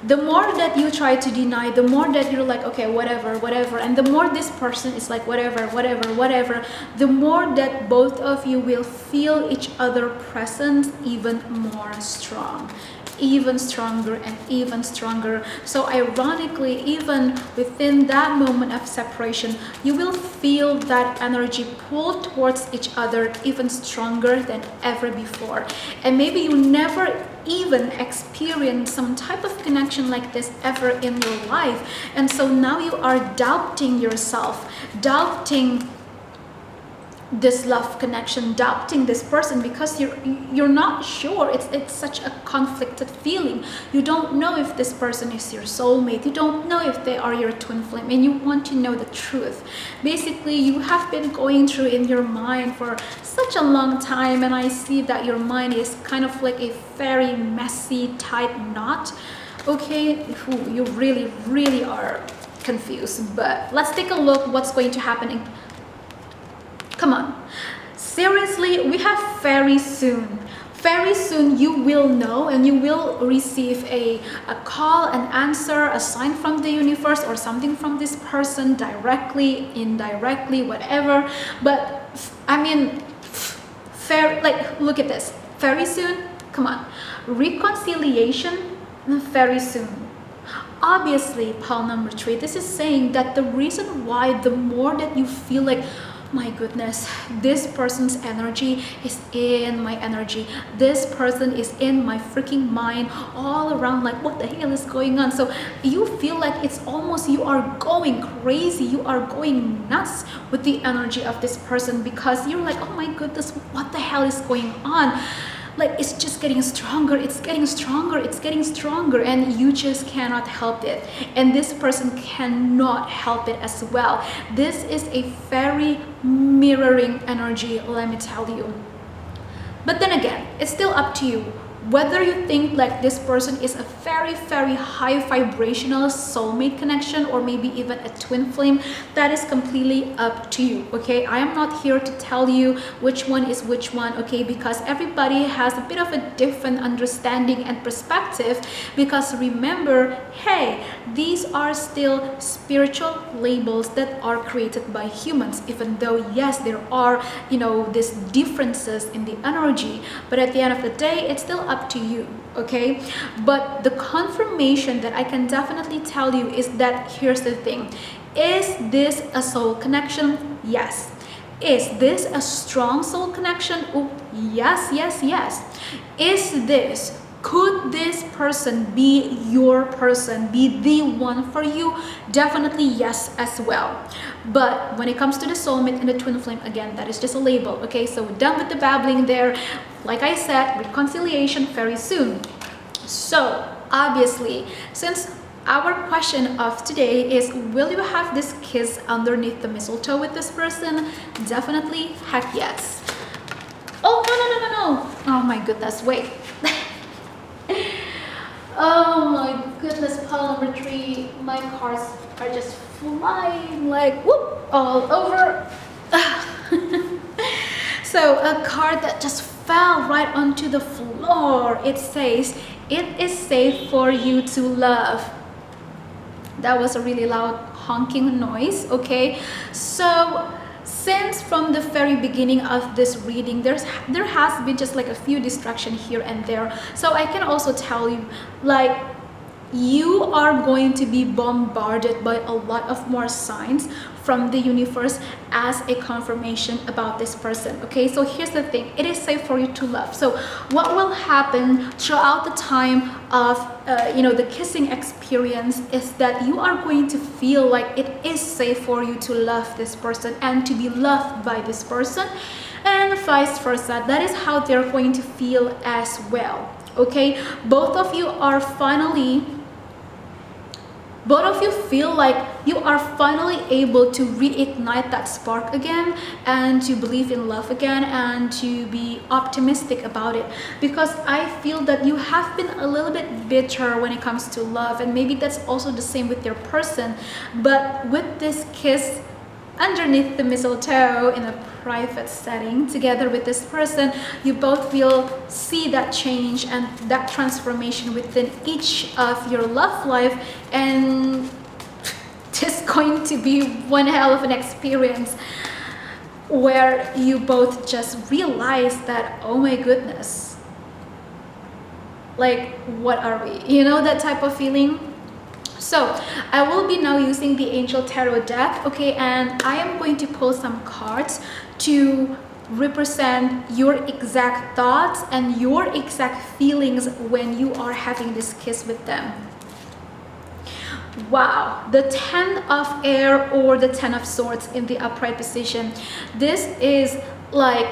the more that you try to deny, the more that you're like, okay, whatever, whatever, and the more this person is like, whatever, whatever, whatever, the more that both of you will feel each other presence even more strong, even stronger and even stronger. So ironically, even within that moment of separation, you will feel that energy pull towards each other even stronger than ever before. And maybe you never even experience some type of connection like this ever in your life, and so now you are doubting yourself, doubting this love connection, doubting this person, because you're not sure. It's such a conflicted feeling. You don't know if this person is your soulmate, you don't know if they are your twin flame, and you want to know the truth. Basically, you have been going through in your mind for such a long time, and I see that your mind is kind of like a very messy tight knot. Okay, you really are confused. But let's take a look what's going to happen. Come on, seriously, we have very soon you will know, and you will receive a call, an answer, a sign from the universe or something from this person, directly, indirectly, whatever. But I mean, like, look at this, very soon. Come on, reconciliation, very soon. Obviously, pile number 3, this is saying that the reason why, the more that you feel like, my goodness, this person's energy is in my energy, this person is in my freaking mind, all around, like, what the hell is going on? So you feel like it's almost, you are going crazy, you are going nuts with the energy of this person, because you're like, oh my goodness, what the hell is going on? Like, it's just getting stronger, it's getting stronger, it's getting stronger, and you just cannot help it. And this person cannot help it as well. This is a very mirroring energy, let me tell you. But then again, it's still up to you. Whether you think like this person is a very high vibrational soulmate connection, or maybe even a twin flame, that is completely up to you. Okay, I am not here to tell you which one is which one, okay, because everybody has a bit of a different understanding and perspective. Because remember, hey, these are still spiritual labels that are created by humans, even though yes, there are, you know, these differences in the energy, but at the end of the day, it's still up to you. Okay, but the confirmation that I can definitely tell you is that, here's the thing, is this a soul connection? Yes. Is this a strong soul connection? Oh, yes. Is this, could this person be your person, be the one for you? Definitely yes as well. But when it comes to the soulmate and the twin flame, again, that is just a label. Okay, so we're done with the babbling there. Like I said, reconciliation very soon. So obviously, since our question of today is, will you have this kiss underneath the mistletoe with this person? Definitely, heck yes. Oh, no. Oh my goodness, wait. Oh my goodness, pile number 3, my cards are just flying like whoop all over. So a card that just fell right onto the floor. It says, it is safe for you to love. That was a really loud honking noise. Okay, so since from the very beginning of this reading, there has been just like a few distractions here and there. So I can also tell you, like, you are going to be bombarded by a lot of more signs from the universe as a confirmation about this person. Okay, so here's the thing, it is safe for you to love. So what will happen throughout the time of the kissing experience is that you are going to feel like it is safe for you to love this person and to be loved by this person, and vice versa. That is how they're going to feel as well. Okay, both of you are finally both of you feel like you are finally able to reignite that spark again, and to believe in love again, and to be optimistic about it. Because I feel that you have been a little bit bitter when it comes to love, and maybe that's also the same with your person. But with this kiss underneath the mistletoe in a private setting together with this person, you both will see that change and that transformation within each of your love life, and it's going to be one hell of an experience where you both just realize that, oh my goodness, like, what are we, you know, that type of feeling. So I will be now using the Angel Tarot deck, okay, and I am going to pull some cards to represent your exact thoughts and your exact feelings when you are having this kiss with them. Wow, the 10 of air or the 10 of swords in the upright position. This is like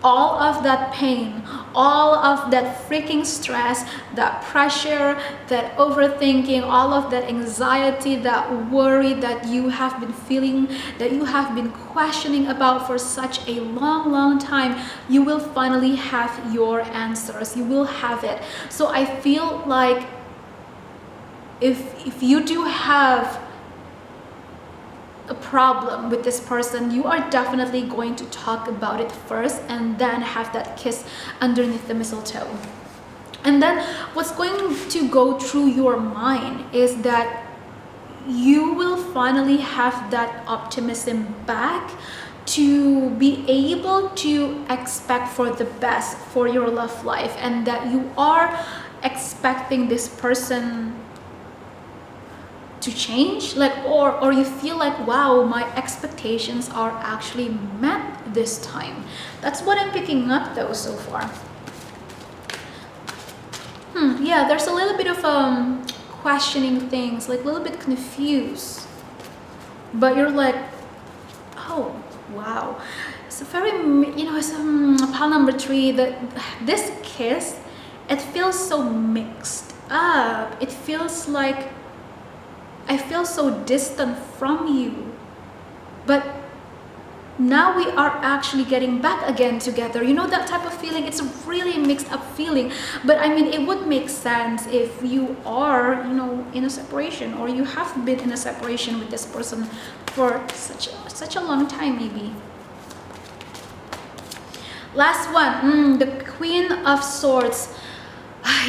all of that pain, all of that freaking stress, that pressure, that overthinking, all of that anxiety, that worry that you have been feeling, that you have been questioning about for such a long time, you will finally have your answers. You will have it. So I feel like if you do have a problem with this person, you are definitely going to talk about it first and then have that kiss underneath the mistletoe. And then what's going to go through your mind is that you will finally have that optimism back to be able to expect for the best for your love life, and that you are expecting this person to change, like, or you feel like, wow, my expectations are actually met this time. That's what I'm picking up though so far. Yeah, there's a little bit of questioning things, like a little bit confused, but you're like, oh wow. It's a very, you know, it's pile number 3, that this kiss, it feels so mixed up. It feels like I feel so distant from you, but now we are actually getting back again together. You know, that type of feeling. It's a really mixed up feeling, but I mean, it would make sense if you are, you know, in a separation, or you have been in a separation with this person for such a long time maybe. Last one, the Queen of Swords.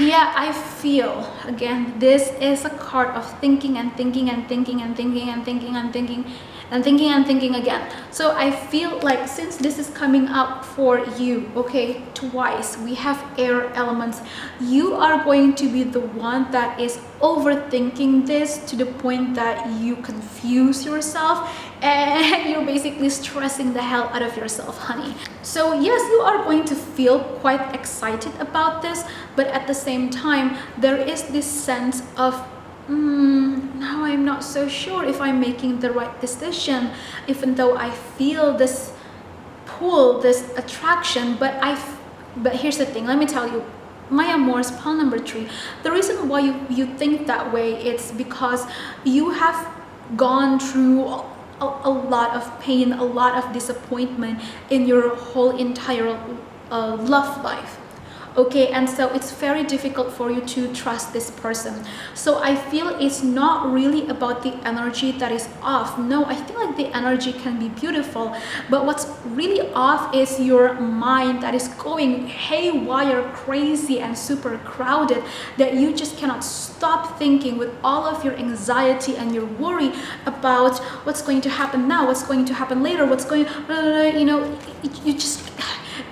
Yeah, I feel, again, this is a card of thinking and thinking and thinking and thinking and thinking and thinking and thinking and thinking again. So I feel like, since this is coming up for you, okay, twice, we have air elements, you are going to be the one that is overthinking this to the point that you confuse yourself, and you're basically stressing the hell out of yourself, honey. So yes, you are going to feel quite excited about this, but at the same time, there is this sense of, now I'm not so sure if I'm making the right decision, even though I feel this pull, this attraction. But here's the thing, let me tell you, my amors, pile number 3, the reason why you think that way, it's because you have gone through a lot of pain, a lot of disappointment in your whole entire love life. Okay, and so it's very difficult for you to trust this person. So I feel it's not really about the energy that is off. No, I feel like the energy can be beautiful, but what's really off is your mind that is going haywire, crazy and super crowded, that you just cannot stop thinking with all of your anxiety and your worry about what's going to happen now, what's going to happen later, what's going, you know, you just,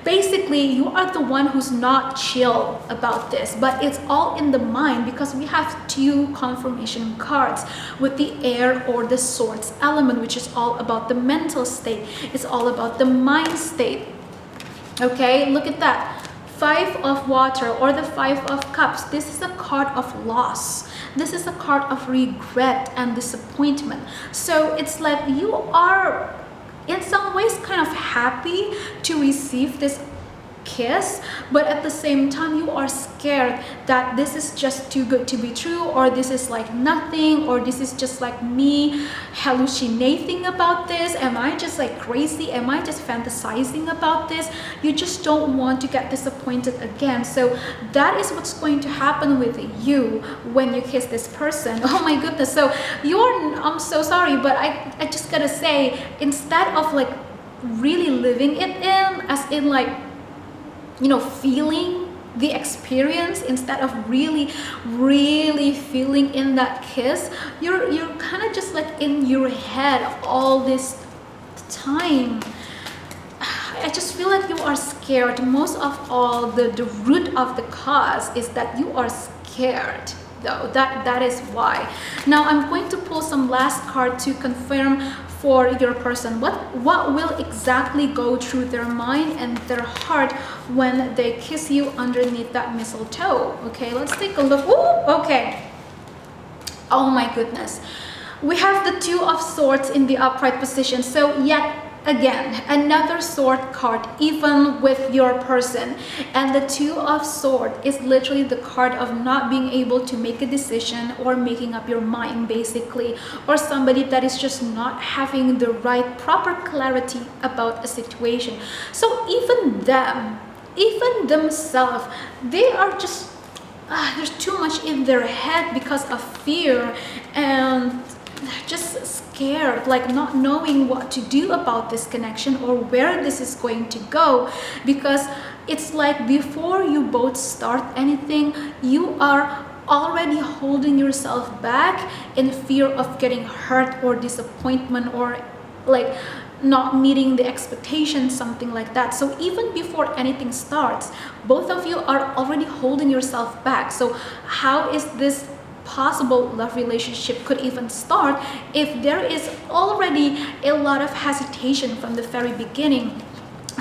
basically, you are the one who's not chill about this, but it's all in the mind, because we have 2 confirmation cards with the air or the swords element, which is all about the mental state. It's all about the mind state. Okay, look at that. 5 of water, or the 5 of cups. This is a card of loss. This is a card of regret and disappointment. So it's like you are in some ways kind of happy to receive this kiss, but at the same time you are scared that this is just too good to be true, or this is like nothing, or this is just like me hallucinating about this. Am I just like crazy? Am I just fantasizing about this? You just don't want to get disappointed again. So that is what's going to happen with you when you kiss this person. Oh my goodness. So I'm so sorry, but I just gotta say, instead of like really living it in, as in like, you know, feeling the experience, instead of really feeling in that kiss, you're kind of just like in your head all this time. I just feel like you are scared. Most of all, the root of the cause is that you are scared, though. That is why. Now I'm going to pull some last card to confirm for your person what will exactly go through their mind and their heart when they kiss you underneath that mistletoe. Okay, let's take a look. Ooh, okay. Oh my goodness. We have the Two of Swords in the upright position. So yet again, another sword card, even with your person. And the Two of Swords is literally the card of not being able to make a decision or making up your mind, basically, or somebody that is just not having the right proper clarity about a situation. So even themselves, they are just there's too much in their head because of fear and just scared, like not knowing what to do about this connection or where this is going to go, because it's like before you both start anything, you are already holding yourself back in fear of getting hurt or disappointment or like not meeting the expectations, something like that. So even before anything starts, both of you are already holding yourself back. So how is this possible love relationship could even start if there is already a lot of hesitation from the very beginning?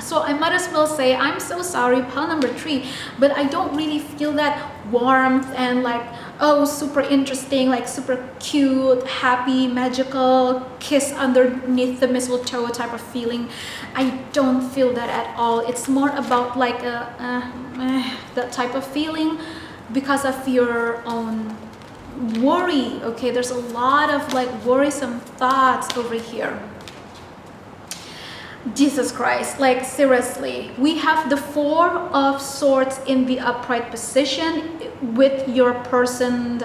So I might as well say, I'm so sorry, pile number 3, but I don't really feel that warmth and like, oh, super interesting, like super cute, happy, magical kiss underneath the mistletoe type of feeling. I don't feel that at all. It's more about like that type of feeling because of your own worry. Okay, there's a lot of like worrisome thoughts over here. Jesus Christ, like seriously, we have the Four of Swords in the upright position with your person's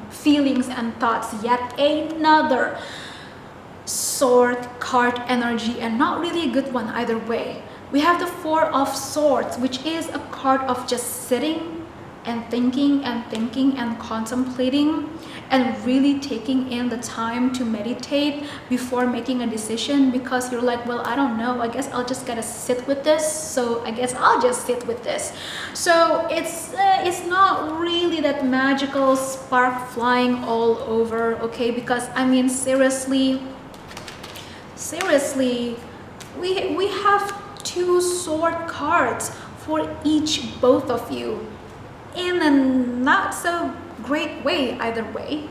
feelings and thoughts. Yet another sword card energy, and not really a good one either way. We have the Four of Swords, which is a card of just sitting and thinking and contemplating and really taking in the time to meditate before making a decision, because you're like, well, I don't know, I guess I'll just gotta sit with this, so I guess I'll just sit with this. So it's not really that magical spark flying all over, okay? Because I mean, seriously, we have 2 sword cards for both of you, in a not so great way either way,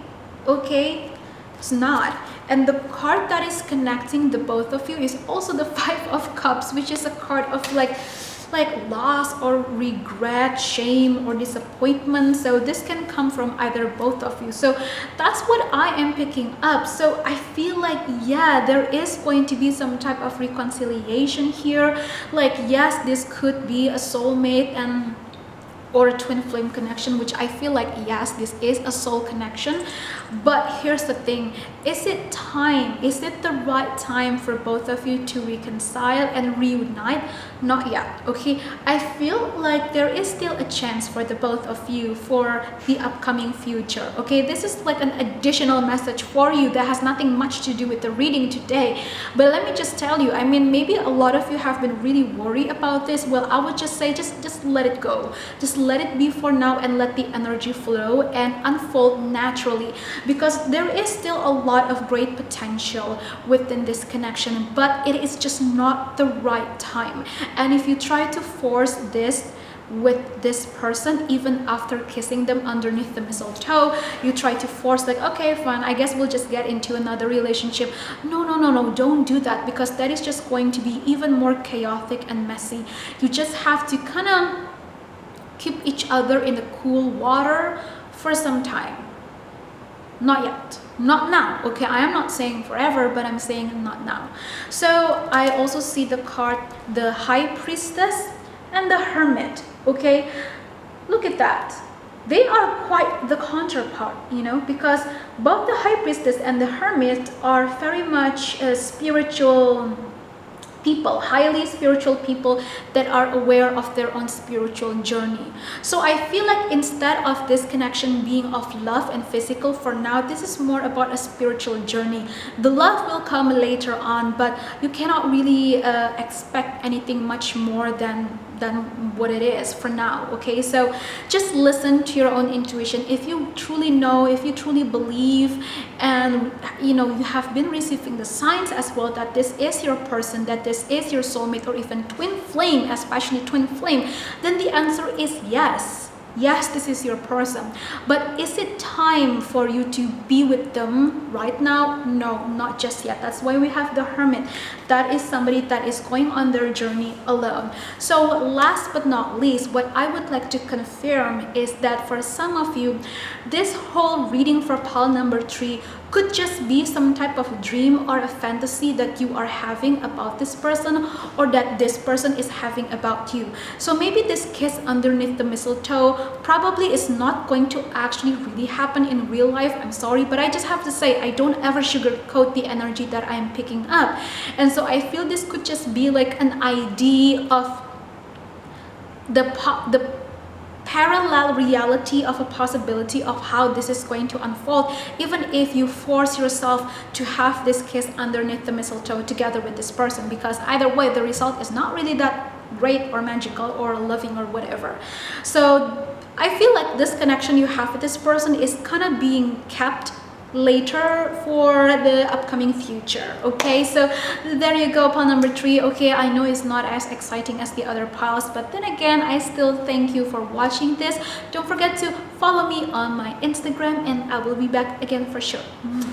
okay? It's not. And the card that is connecting the both of you is also the Five of Cups, which is a card of like loss or regret, shame or disappointment. So this can come from either both of you. So that's what I am picking up. So I feel like, yeah, there is going to be some type of reconciliation here. Like, yes, this could be a soulmate and or a twin flame connection, which I feel like, yes, this is a soul connection. But here's the thing, is it time? Is it the right time for both of you to reconcile and reunite? Not yet, okay? I feel like there is still a chance for the both of you for the upcoming future, okay? This is like an additional message for you that has nothing much to do with the reading today. But let me just tell you, I mean, maybe a lot of you have been really worried about this. Well, I would just say, just let it go. Just let it be for now and let the energy flow and unfold naturally, because there is still a lot of great potential within this connection, but it is just not the right time. And if you try to force this with this person even after kissing them underneath the mistletoe. You try to force, like, okay, fine, I guess we'll just get into another relationship. No, no, no, no, don't do that, because that is just going to be even more chaotic and messy. You just have to kind of keep each other in the cool water for some time. Not yet, not now, okay? I am not saying forever, but I'm saying not now. So I also see the card, the High Priestess and the Hermit, okay? Look at that. They are quite the counterpart, you know, because both the High Priestess and the Hermit are very much spiritual people, highly spiritual people that are aware of their own spiritual journey. So I feel like instead of this connection being of love and physical for now, this is more about a spiritual journey. The love will come later on, but you cannot really expect anything much more than what it is for now, okay? So just listen to your own intuition. If you truly know, if you truly believe, and you know, you have been receiving the signs as well that this is your person, that this is your soulmate, or even twin flame, especially twin flame, then the answer is yes. Yes, this is your person. But is it time for you to be with them right now? No, not just yet. That's why we have the Hermit. That is somebody that is going on their journey alone. So last but not least, what I would like to confirm is that for some of you, this whole reading for pile number 3 could just be some type of dream or a fantasy that you are having about this person, or that this person is having about you. So maybe this kiss underneath the mistletoe probably is not going to actually really happen in real life. I'm sorry, but I just have to say, I don't ever sugarcoat the energy that I'm picking up. And so I feel this could just be like an idea of the parallel reality of a possibility of how this is going to unfold, even if you force yourself to have this kiss underneath the mistletoe together with this person, because either way the result is not really that great or magical or loving or whatever. So I feel like this connection you have with this person is kind of being kept later for the upcoming future, okay? So there you go, pile number 3. Okay, I know it's not as exciting as the other piles, but then again, I still thank you for watching this. Don't forget to follow me on my Instagram, and I will be back again for sure.